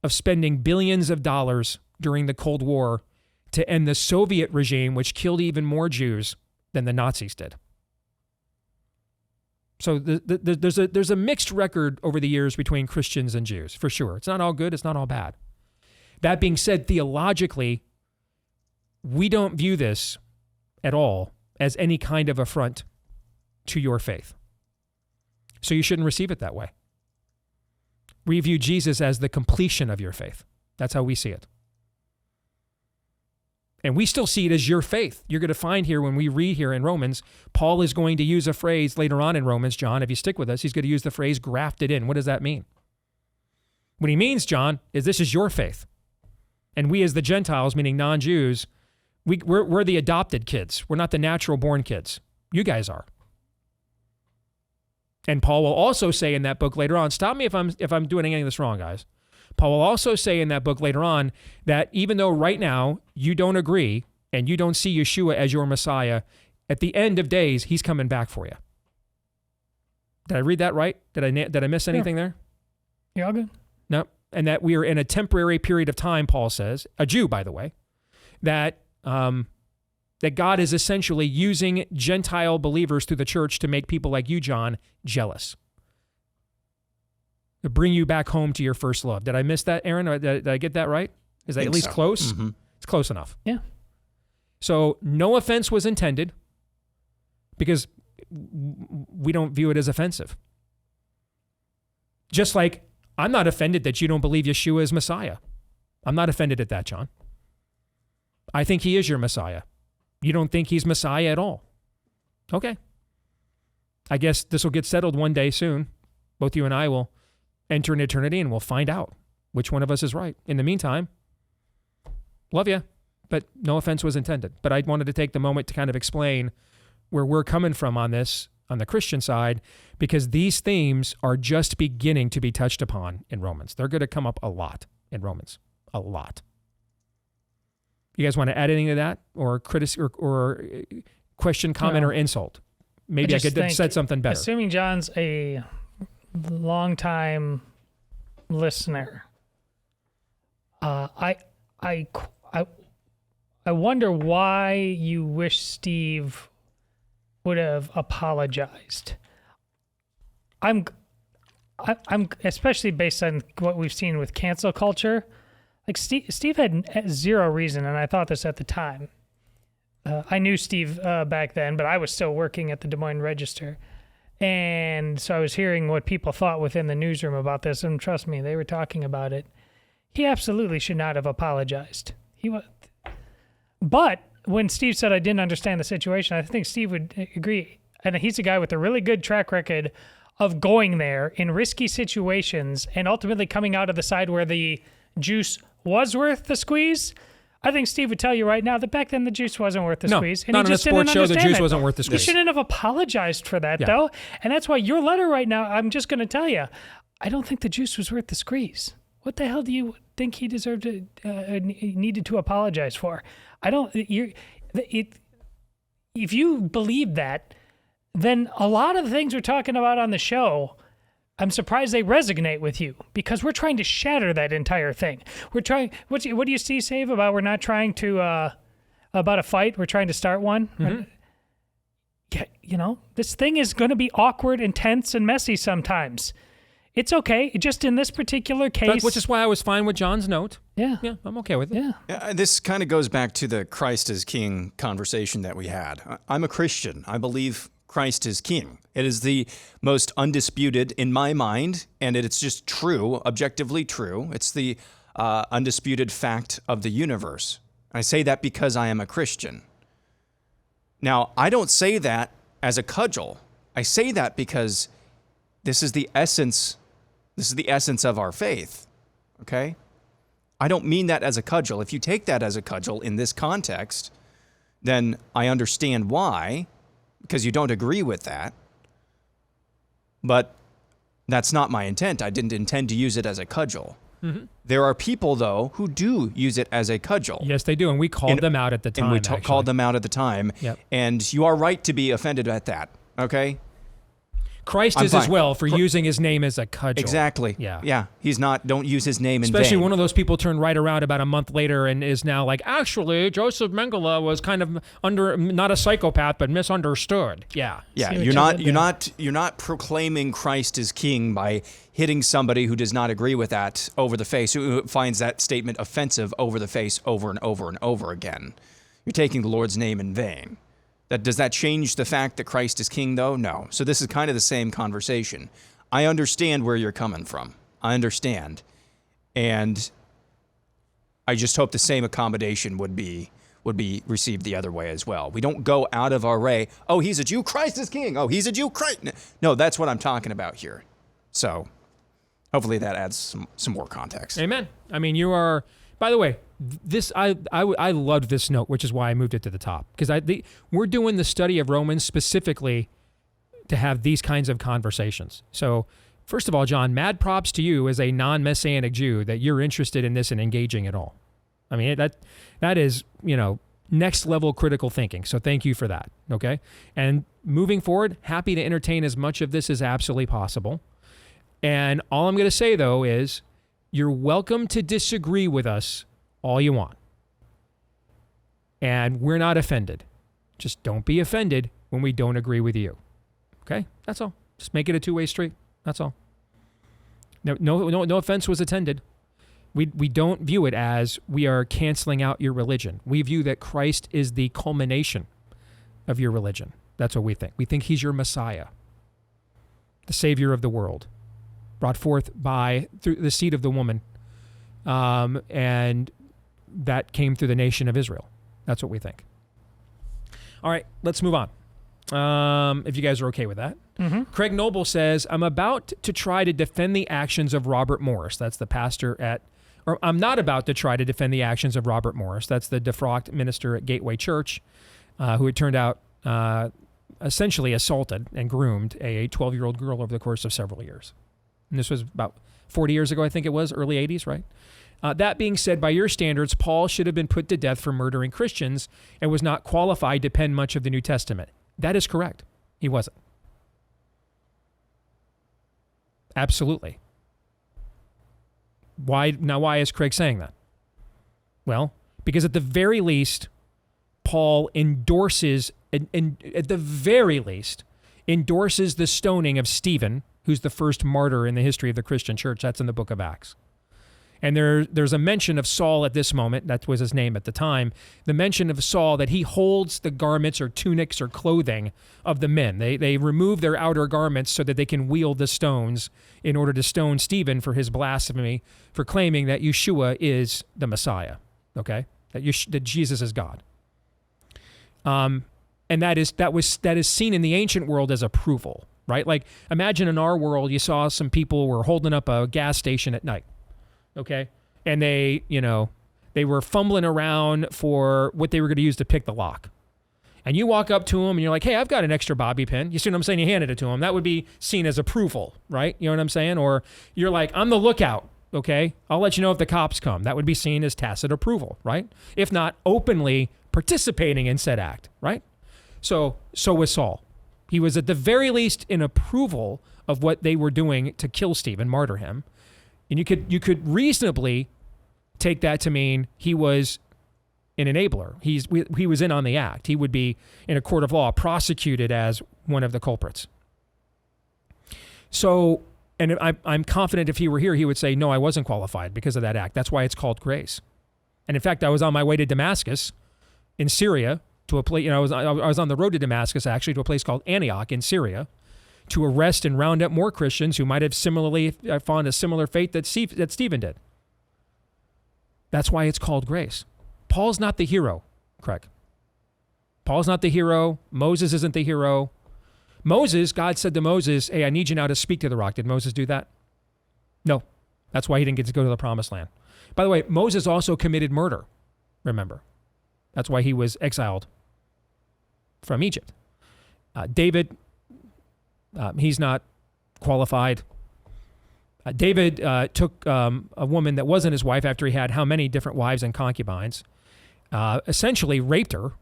of spending billions of dollars during the Cold War to end the Soviet regime, which killed even more Jews than the Nazis did. So there's a mixed record over the years between Christians and Jews, for sure. It's not all good, it's not all bad. That being said, theologically, we don't view this at all as any kind of affront to your faith. So you shouldn't receive it that way. We view Jesus as the completion of your faith. That's how we see it. And we still see it as your faith. You're going to find here when we read here in Romans, Paul is going to use a phrase later on in Romans, John, if you stick with us, he's going to use the phrase grafted in. What does that mean? What he means, John, is this is your faith. And we as the Gentiles, meaning non-Jews, we're the adopted kids. We're not the natural born kids. You guys are. And Paul will also say in that book later on, stop me if I'm doing any of this wrong, guys. Paul will also say in that book later on that even though right now you don't agree and you don't see Yeshua as your Messiah, at the end of days, he's coming back for you. Did I read that right? Did I miss anything there? You're all good. No. And that we are in a temporary period of time, Paul says, a Jew, by the way, that God is essentially using Gentile believers through the church to make people like you, John, jealous. To bring you back home to your first love. Did I miss that, Aaron? Or did I get that right? Is that at least close? Mm-hmm. It's close enough. Yeah. So no offense was intended because we don't view it as offensive. Just like I'm not offended that you don't believe Yeshua is Messiah. I'm not offended at that, John. I think he is your Messiah. You don't think he's Messiah at all. Okay. I guess this will get settled one day soon. Both you and I will enter an eternity and we'll find out which one of us is right. In the meantime, love you, but no offense was intended. But I wanted to take the moment to kind of explain where we're coming from on this, on the Christian side, because these themes are just beginning to be touched upon in Romans. They're going to come up a lot in Romans. A lot. You guys want to add anything to that, or question, comment, or insult? Maybe I could have said something better. Assuming John's a longtime listener, I wonder why you wish Steve would have apologized. I'm especially based on what we've seen with cancel culture. Like Steve had zero reason, and I thought this at the time. I knew Steve back then, but I was still working at the Des Moines Register. And so I was hearing what people thought within the newsroom about this, and trust me, they were talking about it. He absolutely should not have apologized. But when Steve said I didn't understand the situation, I think Steve would agree. And he's a guy with a really good track record of going there in risky situations and ultimately coming out of the side where the juice was worth the squeeze. I think Steve would tell you right now that back then the juice wasn't worth the squeeze. And not he on a just sports show, the understand juice it. wasn't worth the squeeze. He shouldn't have apologized for that, though. And that's why your letter right now, I'm just going to tell you, I don't think the juice was worth the squeeze. What the hell do you think he deserved to, needed to apologize for? If you believe that, then a lot of the things we're talking about on the show, I'm surprised they resonate with you, because we're trying to shatter that entire thing. We're trying. What do you see, Steve, about we're not trying to about a fight? We're trying to start one. Mm-hmm. Yeah, this thing is going to be awkward and tense and messy sometimes. It's okay. Just in this particular case, which is why I was fine with John's note. Yeah, I'm okay with it. Yeah. This kind of goes back to the Christ is King conversation that we had. I'm a Christian. I believe Christ is King. It is the most undisputed in my mind, and it's just true, objectively true. It's the undisputed fact of the universe. I say that because I am a Christian. Now, I don't say that as a cudgel. I say that because this is the essence of our faith, okay? I don't mean that as a cudgel. If you take that as a cudgel in this context, then I understand why, because you don't agree with that. But that's not my intent. I didn't intend to use it as a cudgel. Mm-hmm. There are people, though, who do use it as a cudgel. Yes, they do, and we called them out at the time. And we called them out at the time. Yep. And you are right to be offended at that, okay? Christ is as well for using his name as a cudgel. Exactly. Yeah. He's not, don't use his name in vain. Especially one of those people turned right around about a month later and is now like, actually, Joseph Mengele was kind of not a psychopath, but misunderstood. Yeah. Yeah. You're not proclaiming Christ as king by hitting somebody who does not agree with that over the face, who finds that statement offensive over the face over and over and over again. You're taking the Lord's name in vain. Does that change the fact that Christ is king, though? No. So this is kind of the same conversation. I understand where you're coming from. I understand. And I just hope the same accommodation would be received the other way as well. We don't go out of our way, oh, he's a Jew, Christ is king. Oh, he's a Jew, Christ. No, that's what I'm talking about here. So hopefully that adds some more context. Amen. I mean, you are, by the way, this I loved this note, which is why I moved it to the top, because we're doing the study of Romans specifically to have these kinds of conversations. So first of all, John, mad props to you as a non-Messianic Jew that you're interested in this and engaging at all. I mean, that is, next level critical thinking. So thank you for that. Okay. And moving forward, happy to entertain as much of this as absolutely possible. And all I'm going to say, though, is you're welcome to disagree with us all you want. And we're not offended. Just don't be offended when we don't agree with you. Okay? That's all. Just make it a two-way street. That's all. No offense was intended. We don't view it as we are canceling out your religion. We view that Christ is the culmination of your religion. That's what we think. We think he's your Messiah, the Savior of the world, brought forth through the seed of the woman, and that came through the nation of Israel. That's what we think. All right, let's move on. If you guys are okay with that. Mm-hmm. Craig Noble says, I'm about to try to defend the actions of Robert Morris. That's the pastor I'm not about to try to defend the actions of Robert Morris. That's the defrocked minister at Gateway Church, who it turned out essentially assaulted and groomed a 12-year-old girl over the course of several years. And this was about 40 years ago, I think it was, early 80s, right? That being said, by your standards, Paul should have been put to death for murdering Christians and was not qualified to pen much of the New Testament. That is correct. He wasn't. Absolutely. Why is Craig saying that? Well, because at the very least, Paul endorses the stoning of Stephen, who's the first martyr in the history of the Christian church. That's in the book of Acts. And there's a mention of Saul at this moment. That was his name at the time. The mention of Saul that he holds the garments or tunics or clothing of the men. They remove their outer garments so that they can wield the stones in order to stone Stephen for his blasphemy, for claiming that Yeshua is the Messiah. Okay, that Jesus is God. And that is seen in the ancient world as approval, right? Like imagine in our world, you saw some people were holding up a gas station at night. Okay. And they were fumbling around for what they were going to use to pick the lock. And you walk up to them and you're like, hey, I've got an extra bobby pin. You see what I'm saying? You handed it to them. That would be seen as approval, right? You know what I'm saying? Or you're like, I'm the lookout. Okay. I'll let you know if the cops come. That would be seen as tacit approval, right? If not openly participating in said act, right? So was Saul. He was at the very least in approval of what they were doing to kill Stephen, martyr him. And you could reasonably take that to mean he was an enabler. He was in on the act. He would be in a court of law prosecuted as one of the culprits. So, and I'm confident if he were here, he would say, no, I wasn't qualified because of that act. That's why it's called grace. And in fact, I was on my way to Damascus in Syria to a place, I was on the road to Damascus actually to a place called Antioch in Syria, to arrest and round up more Christians who might have similarly fallen a similar fate that Stephen did. That's why it's called grace. Paul's not the hero, Craig. Paul's not the hero. Moses isn't the hero. Moses, God said to Moses, hey, I need you now to speak to the rock. Did Moses do that? No. That's why he didn't get to go to the promised land. By the way, Moses also committed murder, remember. That's why he was exiled from Egypt. David, he's not qualified. David took a woman that wasn't his wife after he had how many different wives and concubines, essentially raped her.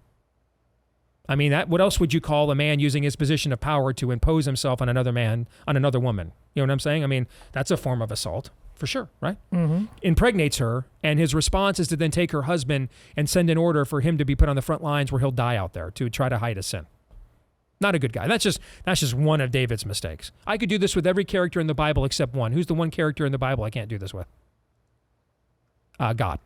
I mean, what else would you call a man using his position of power to impose himself on another man, on another woman? You know what I'm saying? I mean, that's a form of assault, for sure, right? Mm-hmm. Impregnates her, and his response is to then take her husband and send an order for him to be put on the front lines where he'll die out there to try to hide his sin. Not a good guy. That's just one of David's mistakes. I could do this with every character in the Bible except one. Who's the one character in the Bible I can't do this with? God.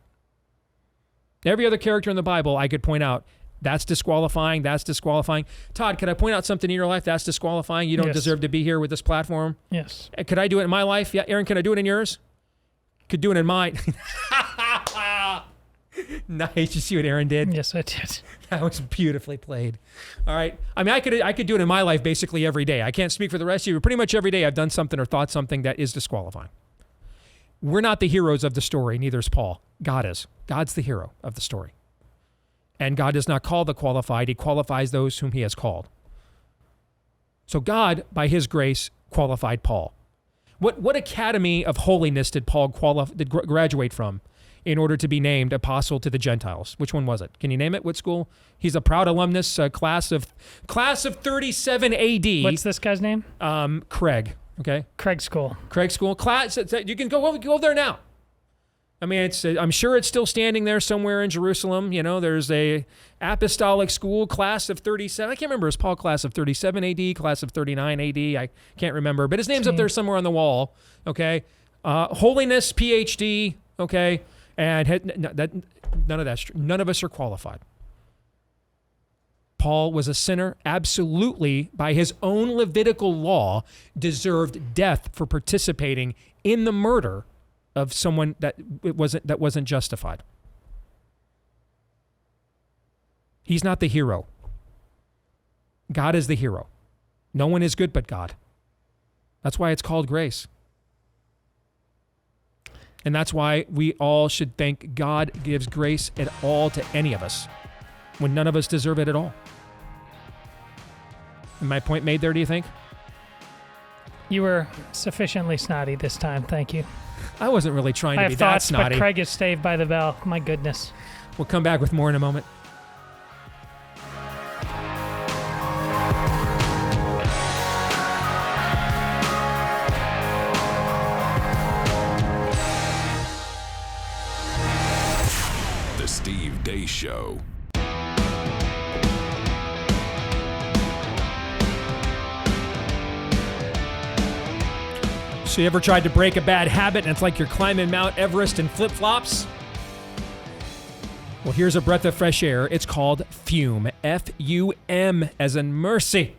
Every other character in the Bible I could point out, that's disqualifying, that's disqualifying. Todd, could I point out something in your life that's disqualifying? You don't deserve to be here with this platform? Yes. Could I do it in my life? Yeah, Aaron, can I do it in yours? Could do it in mine. Nice. You see what Aaron did? Yes, I did. That was beautifully played. All right. I mean, I could do it in my life basically every day. I can't speak for the rest of you, but pretty much every day I've done something or thought something that is disqualifying. We're not the heroes of the story. Neither is Paul. God is. God's the hero of the story. And God does not call the qualified. He qualifies those whom he has called. So God, by his grace, qualified Paul. What academy of holiness did Paul graduate from in order to be named apostle to the Gentiles? Which one was it? Can you name it? What school? He's a proud alumnus, class of 37 AD. What's this guy's name? Craig. Okay. Craig School. Craig School. Class. You can go there now. I mean, I'm sure it's still standing there somewhere in Jerusalem. You know, there's a apostolic school, class of 37. I can't remember. It's Paul, class of 37 AD, class of 39 AD. I can't remember. But his name's up there somewhere on the wall. Okay. Holiness, PhD. Okay. And none of that's true. None of us are qualified. Paul was a sinner, absolutely, by his own Levitical law, deserved death for participating in the murder of someone that wasn't justified. He's not the hero. God is the hero. No one is good but God. That's why it's called grace. And that's why we all should thank God gives grace at all to any of us when none of us deserve it at all. Am my point made there, do you think? You were sufficiently snotty this time. Thank you. I wasn't really trying to be that I have thoughts, snotty. but Craig is saved by the bell. My goodness. We'll come back with more in a moment. The Steve Deace Show. So you ever tried to break a bad habit and it's like you're climbing Mount Everest in flip-flops? Well, here's a breath of fresh air. It's called Fume. F-U-M as in mercy.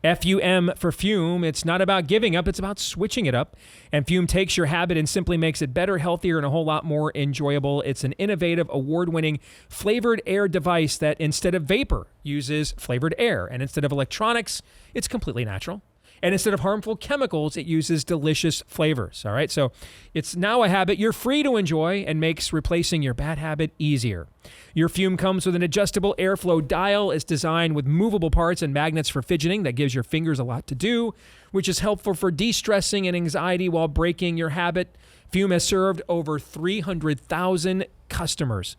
F-U-M for Fume. It's not about giving up. It's about switching it up. And Fume takes your habit and simply makes it better, healthier, and a whole lot more enjoyable. It's an innovative, award-winning flavored air device that instead of vapor uses flavored air. And instead of electronics, it's completely natural. And instead of harmful chemicals, it uses delicious flavors. All right. So it's now a habit you're free to enjoy and makes replacing your bad habit easier. Your Fume comes with an adjustable airflow dial. It's designed with movable parts and magnets for fidgeting that gives your fingers a lot to do, which is helpful for de-stressing and anxiety while breaking your habit. Fume has served over 300,000 customers,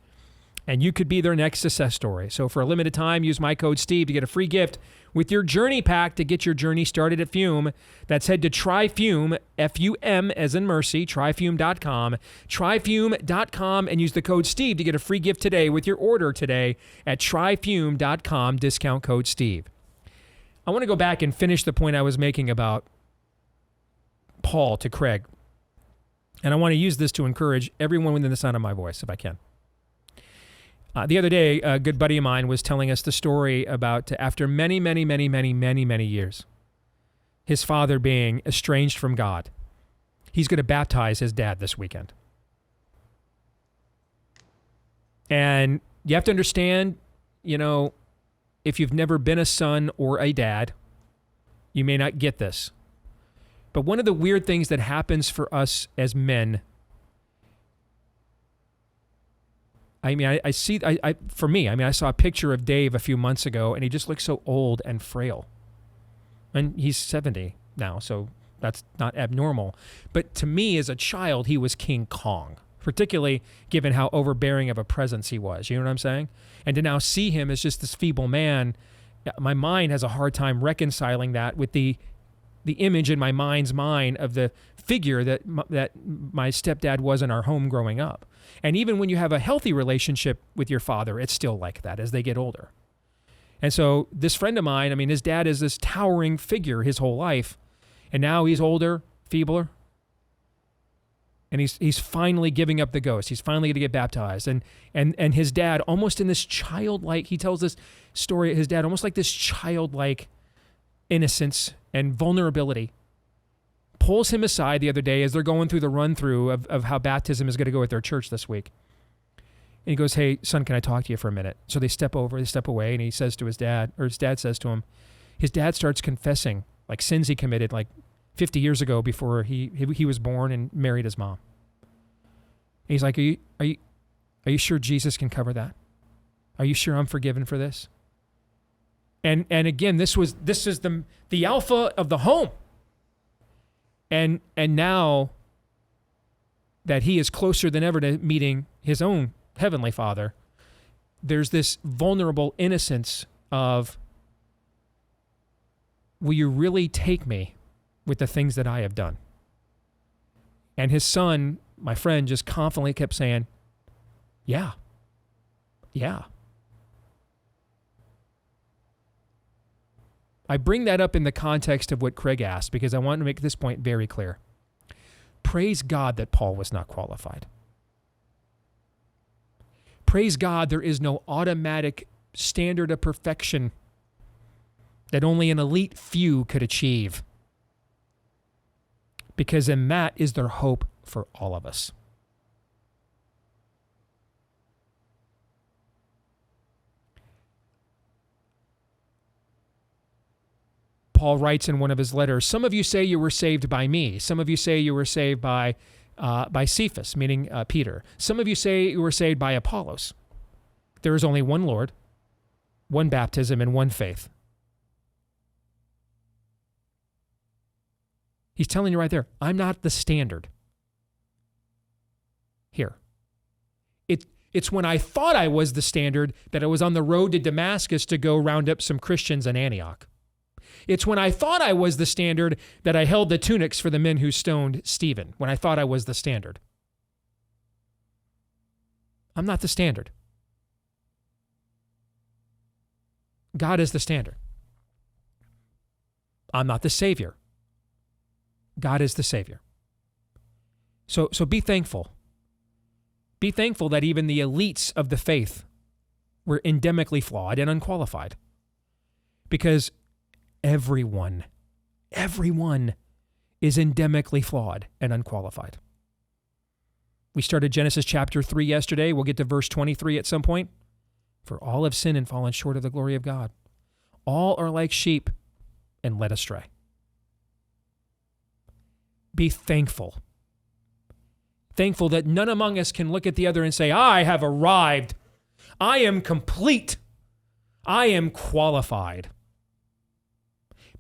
and you could be their next success story. So for a limited time, use my code Steve to get a free gift with your Journey Pack to get your journey started at Fume. That's head to TryFume, F-U-M as in mercy, tryfume.com, tryfume.com, and use the code Steve to get a free gift today with your order today at tryfume.com, discount code Steve. I want to go back and finish the point I was making about Paul to Craig. And I want to use this to encourage everyone within the sound of my voice, if I can. The other day, a good buddy of mine was telling us the story about after many years, his father being estranged from God. He's going to baptize his dad this weekend. And you have to understand, you know, if you've never been a son or a dad, you may not get this. But one of the weird things that happens for us as men I mean, I see, for me, I mean, I saw a picture of Dave a few months ago, and he just looks so old and frail. And he's 70 now, so that's not abnormal. But to me, as a child, he was King Kong, particularly given how overbearing of a presence he was. You know what I'm saying? And to now see him as just this feeble man, my mind has a hard time reconciling that with the image in my mind's mind of the figure that my stepdad was in our home growing up. And even when you have a healthy relationship with your father, it's still like that as they get older. And so this friend of mine, I mean, his dad is this towering figure his whole life. And now he's older, feebler. And he's finally giving up the ghost. He's finally going to get baptized. And his dad, almost in this childlike, he tells this story, his dad, almost like this childlike innocence and vulnerability, pulls him aside the other day as they're going through the run-through of how baptism is going to go at their church this week. And he goes, "Hey, son, can I talk to you for a minute?" So they step away, and he says to his dad, or his dad says to him, his dad starts confessing like sins he committed like 50 years ago before he was born and married his mom. And he's like, are you sure Jesus can cover that? Are you sure I'm forgiven for this? And again, this is the alpha of the home. And now that he is closer than ever to meeting his own heavenly Father, there's this vulnerable innocence of, will you really take me with the things that I have done? And his son, my friend, just confidently kept saying, yeah. I bring that up in the context of what Craig asked because I want to make this point very clear. Praise God that Paul was not qualified. Praise God there is no automatic standard of perfection that only an elite few could achieve. Because in that is their hope for all of us. Paul writes in one of his letters, some of you say you were saved by me. Some of you say you were saved by Cephas, meaning Peter. Some of you say you were saved by Apollos. There is only one Lord, one baptism, and one faith. He's telling you right there, I'm not the standard. Here. It's when I thought I was the standard that I was on the road to Damascus to go round up some Christians in Antioch. It's when I thought I was the standard that I held the tunics for the men who stoned Stephen, when I thought I was the standard. I'm not the standard. God is the standard. I'm not the Savior. God is the Savior. So be thankful. Be thankful that even the elites of the faith were endemically flawed and unqualified. Because everyone is endemically flawed and unqualified. We started Genesis chapter 3 yesterday. We'll get to verse 23 at some point. For all have sinned and fallen short of the glory of God. All are like sheep and led astray. Be thankful. Thankful that none among us can look at the other and say, I have arrived. I am complete. I am qualified.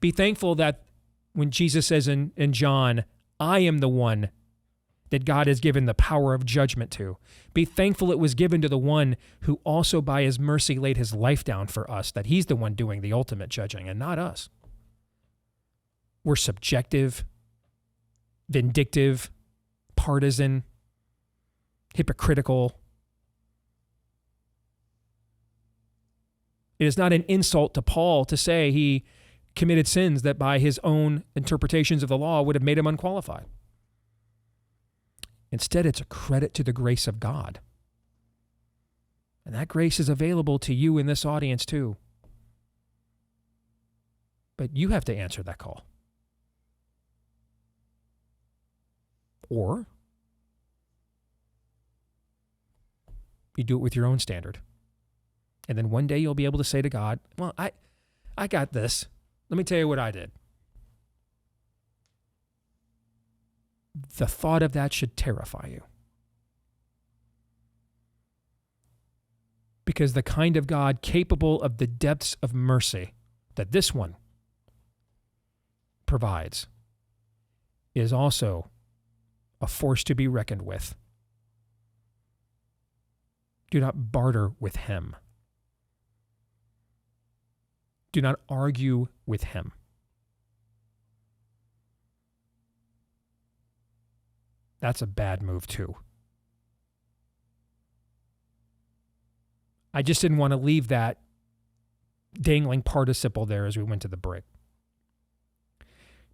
Be thankful that when Jesus says in John, I am the one that God has given the power of judgment to. Be thankful it was given to the one who also by his mercy laid his life down for us, that he's the one doing the ultimate judging and not us. We're subjective, vindictive, partisan, hypocritical. It is not an insult to Paul to say he committed sins that by his own interpretations of the law would have made him unqualified. Instead, it's a credit to the grace of God. And that grace is available to you in this audience too. But you have to answer that call. Or you do it with your own standard. And then one day you'll be able to say to God, well, I got this. Let me tell you what I did. The thought of that should terrify you. because the kind of God capable of the depths of mercy that this one provides is also a force to be reckoned with. Do not barter with him. Do not argue with him. That's a bad move too. I just didn't want to leave that dangling participle there as we went to the break.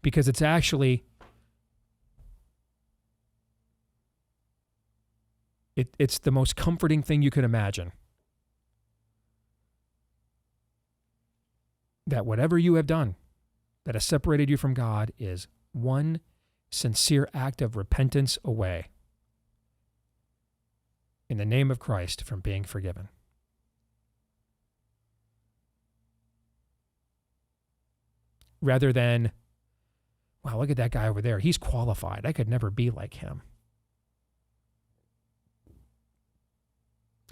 Because it's actually, it's the most comforting thing you could imagine. That whatever you have done that has separated you from God is one sincere act of repentance away in the name of Christ from being forgiven. Rather than, wow, look at that guy over there. He's qualified. I could never be like him.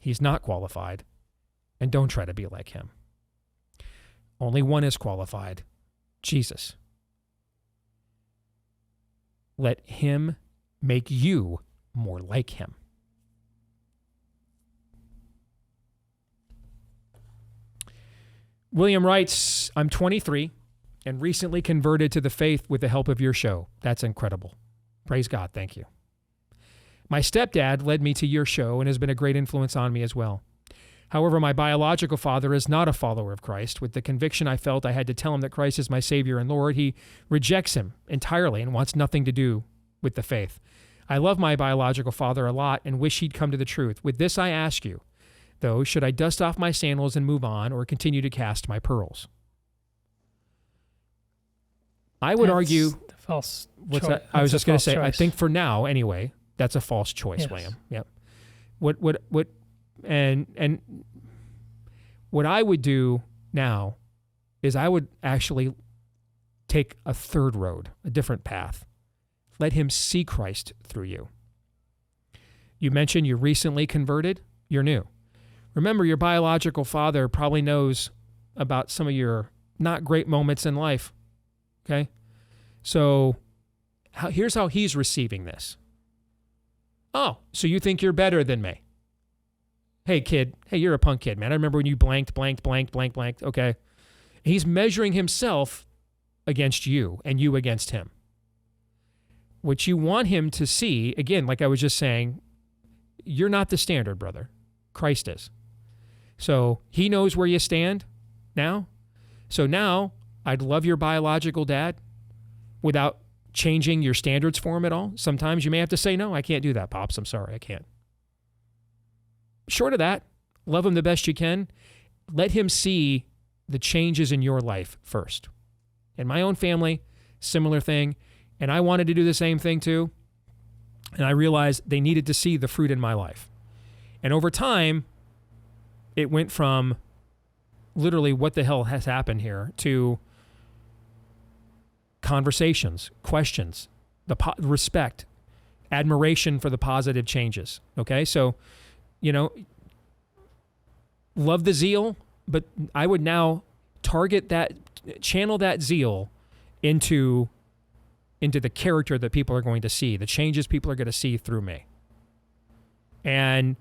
He's not qualified, and don't try to be like him. Only one is qualified, Jesus. Let him make you more like him. William writes, I'm 23 and recently converted to the faith with the help of your show. That's incredible. Praise God. Thank you. My stepdad led me to your show and has been a great influence on me as well. However, my biological father is not a follower of Christ. With the conviction I felt I had to tell him that Christ is my Savior and Lord, he rejects him entirely and wants nothing to do with the faith. I love my biological father a lot and wish he'd come to the truth. With this, I ask you, though, should I dust off my sandals and move on or continue to cast my pearls? I would argue... The false what's choice. that? I was just going to say, choice. I think for now, anyway, that's a false choice, Yes. William. Yep. And what I would do now is I would actually take a third road, a different path. Let him see Christ through you. You mentioned you recently converted. You're new. Remember, your biological father probably knows about some of your not great moments in life. Okay? So here's how he's receiving this. Oh, so you think you're better than me? Hey, kid. Hey, you're a punk kid, man. I remember when you blanked. Okay. He's measuring himself against you and you against him. What you want him to see, again, like I was just saying, you're not the standard, brother. Christ is. So he knows where you stand now. So now I'd love your biological dad without changing your standards for him at all. Sometimes you may have to say, no, I can't do that, Pops. I'm sorry, I can't. Short of that, love him the best you can. Let him see the changes in your life first. In my own family, similar thing. And I wanted to do the same thing too. And I realized they needed to see the fruit in my life. And over time, it went from literally what the hell has happened here to conversations, questions, respect, admiration for the positive changes. Okay, so, love the zeal, but I would now channel that zeal into the character that people are going to see, the changes people are going to see through me. And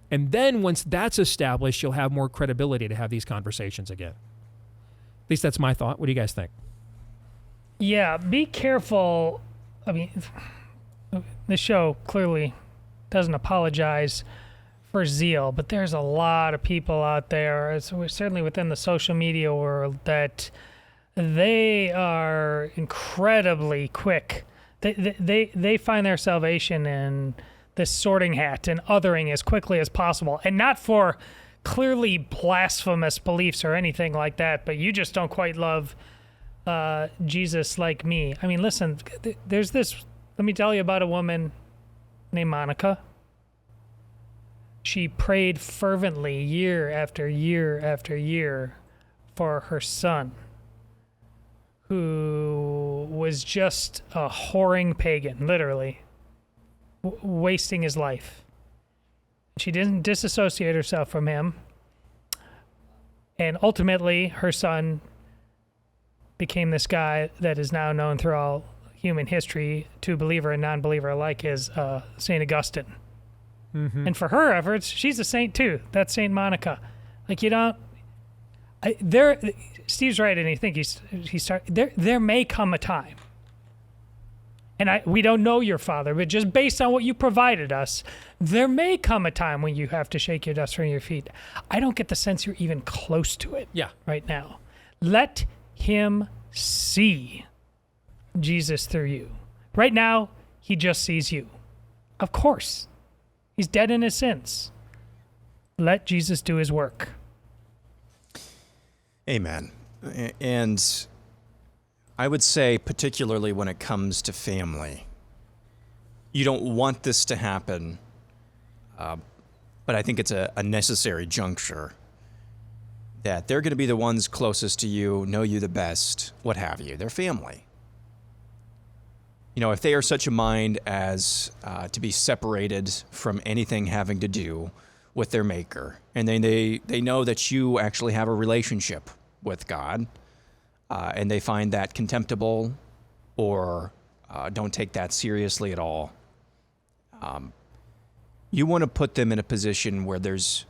then once that's established, you'll have more credibility to have these conversations again. At least that's my thought. What do you guys think? Yeah, be careful. I mean, this show clearly doesn't apologize for zeal, but there's a lot of people out there, certainly within the social media world, that they are incredibly quick. They find their salvation in this sorting hat and othering as quickly as possible, and not for clearly blasphemous beliefs or anything like that, but you just don't quite love Jesus like me. I mean, listen, there's this, let me tell you about a woman named Monica. She prayed fervently year after year after year for her son, who was just a whoring pagan, literally, wasting his life. She didn't disassociate herself from him. And ultimately, her son became this guy that is now known through all human history to believer and non-believer alike as St. Augustine. Mm-hmm. And for her efforts, she's a saint too. That's St. Monica. Like, you don't... Steve's right, and I think there may come a time, and we don't know your father, but just based on what you provided us, there may come a time when you have to shake your dust from your feet. I don't get the sense you're even close to it right now. Let him see Jesus through you. Right now, he just sees you. Of course. He's dead in his sins. Let Jesus do his work. Amen. And I would say, particularly when it comes to family, you don't want this to happen, but I think it's a necessary juncture that they're going to be the ones closest to you, know you the best, what have you. They're family. You know, if they are such a mind as to be separated from anything having to do with their maker, and then they know that you actually have a relationship with God, and they find that contemptible or don't take that seriously at all, you want to put them in a position where there's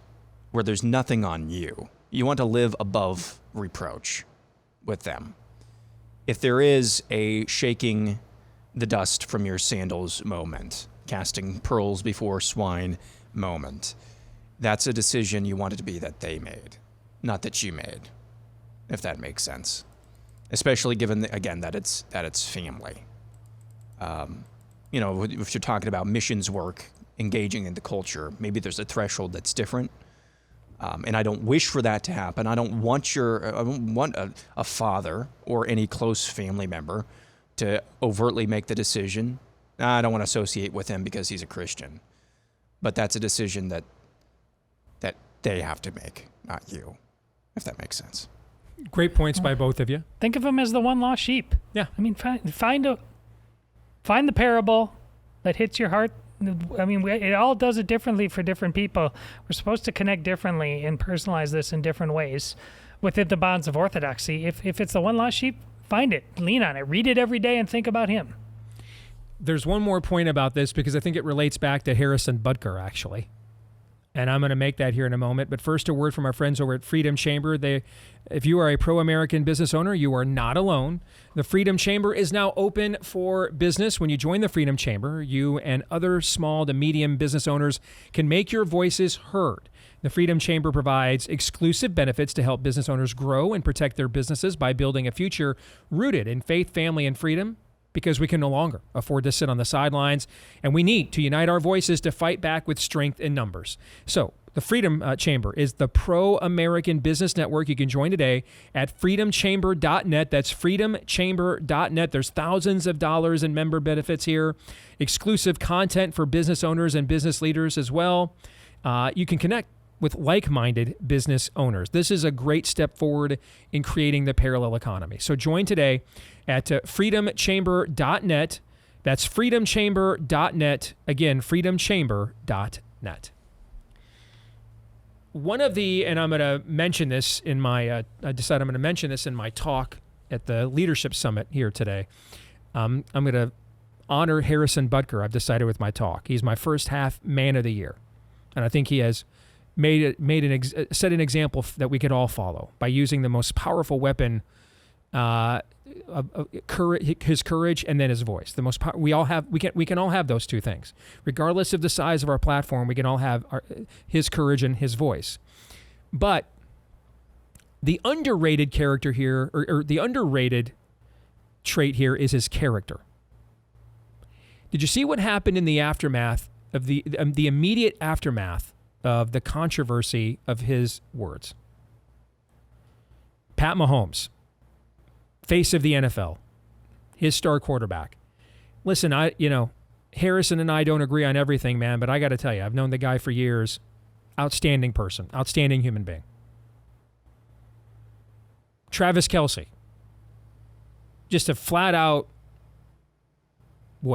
nothing on you. You want to live above reproach with them. If there is a shaking the dust from your sandals moment, casting pearls before swine moment, that's a decision you want it to be that they made, not that you made, if that makes sense. Especially given, again, that it's family. You know, if you're talking about missions work, engaging in the culture, maybe there's a threshold that's different. And I don't wish for that to happen. I don't want a father or any close family member to overtly make the decision. I don't want to associate with him because he's a Christian. But that's a decision that they have to make, not you, if that makes sense. Great points by both of you. Think of him as the one lost sheep. Yeah. I mean, find the parable that hits your heart. I mean, it all does it differently for different people. We're supposed to connect differently and personalize this in different ways within the bonds of orthodoxy. If it's the one lost sheep, find it, lean on it, read it every day, and think about him. There's one more point about this because I think it relates back to Harrison Butker, actually. And I'm going to make that here in a moment. But first, a word from our friends over at Freedom Chamber. If you are a pro-American business owner, you are not alone. The Freedom Chamber is now open for business. When you join the Freedom Chamber, you and other small to medium business owners can make your voices heard. The Freedom Chamber provides exclusive benefits to help business owners grow and protect their businesses by building a future rooted in faith, family, and freedom. Because we can no longer afford to sit on the sidelines, and we need to unite our voices to fight back with strength in numbers. So the Freedom Chamber is the pro-American business network. You can join today at freedomchamber.net. That's freedomchamber.net. There's thousands of dollars in member benefits here, exclusive content for business owners and business leaders as well. You can connect with like-minded business owners. This is a great step forward in creating the parallel economy. So join today at freedomchamber.net. That's freedomchamber.net. Again, freedomchamber.net. One of the, and I'm going to mention this in my, I decided I'm going to mention this in my talk at the Leadership Summit here today. I'm going to honor Harrison Butker, I've decided, with my talk. He's my first half man of the year. And I think he has set an example that we could all follow by using the most powerful weapon, his courage and then his voice. The most we can all have those two things, regardless of the size of our platform. We can all have his courage and his voice. But the underrated character here, or the underrated trait here, is his character. Did you see what happened in the aftermath of the immediate aftermath of the controversy of his words? Pat Mahomes, face of the NFL, his star quarterback. Listen, Harrison and I don't agree on everything, man, but I got to tell you, I've known the guy for years. Outstanding person, outstanding human being. Travis Kelce, just a flat out,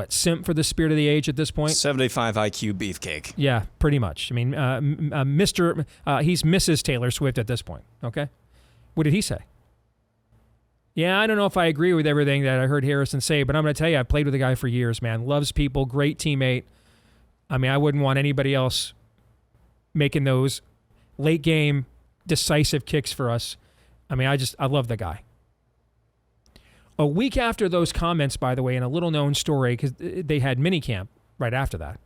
simp for the spirit of the age at this point? 75 IQ beefcake. Yeah, pretty much. I mean, he's Mrs. Taylor Swift at this point, okay? What did he say? Yeah, I don't know if I agree with everything that I heard Harrison say, but I'm going to tell you, I've played with the guy for years, man. Loves people, great teammate. I mean, I wouldn't want anybody else making those late game decisive kicks for us. I mean, I love the guy. A week after those comments, by the way, in a little known story, because they had minicamp right after that,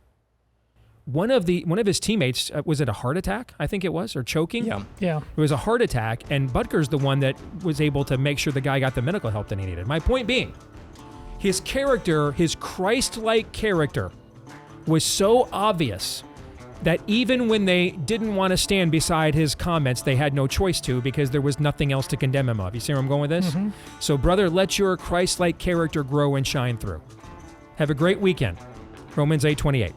one of his teammates, was it a heart attack? I think it was, or choking? Yeah. It was a heart attack, and Butker's the one that was able to make sure the guy got the medical help that he needed. My point being, his character, his Christ-like character, was so obvious that even when they didn't want to stand beside his comments, they had no choice to, because there was nothing else to condemn him of. You see where I'm going with this? Mm-hmm. So, brother, let your Christ-like character grow and shine through. Have a great weekend. Romans 8:28.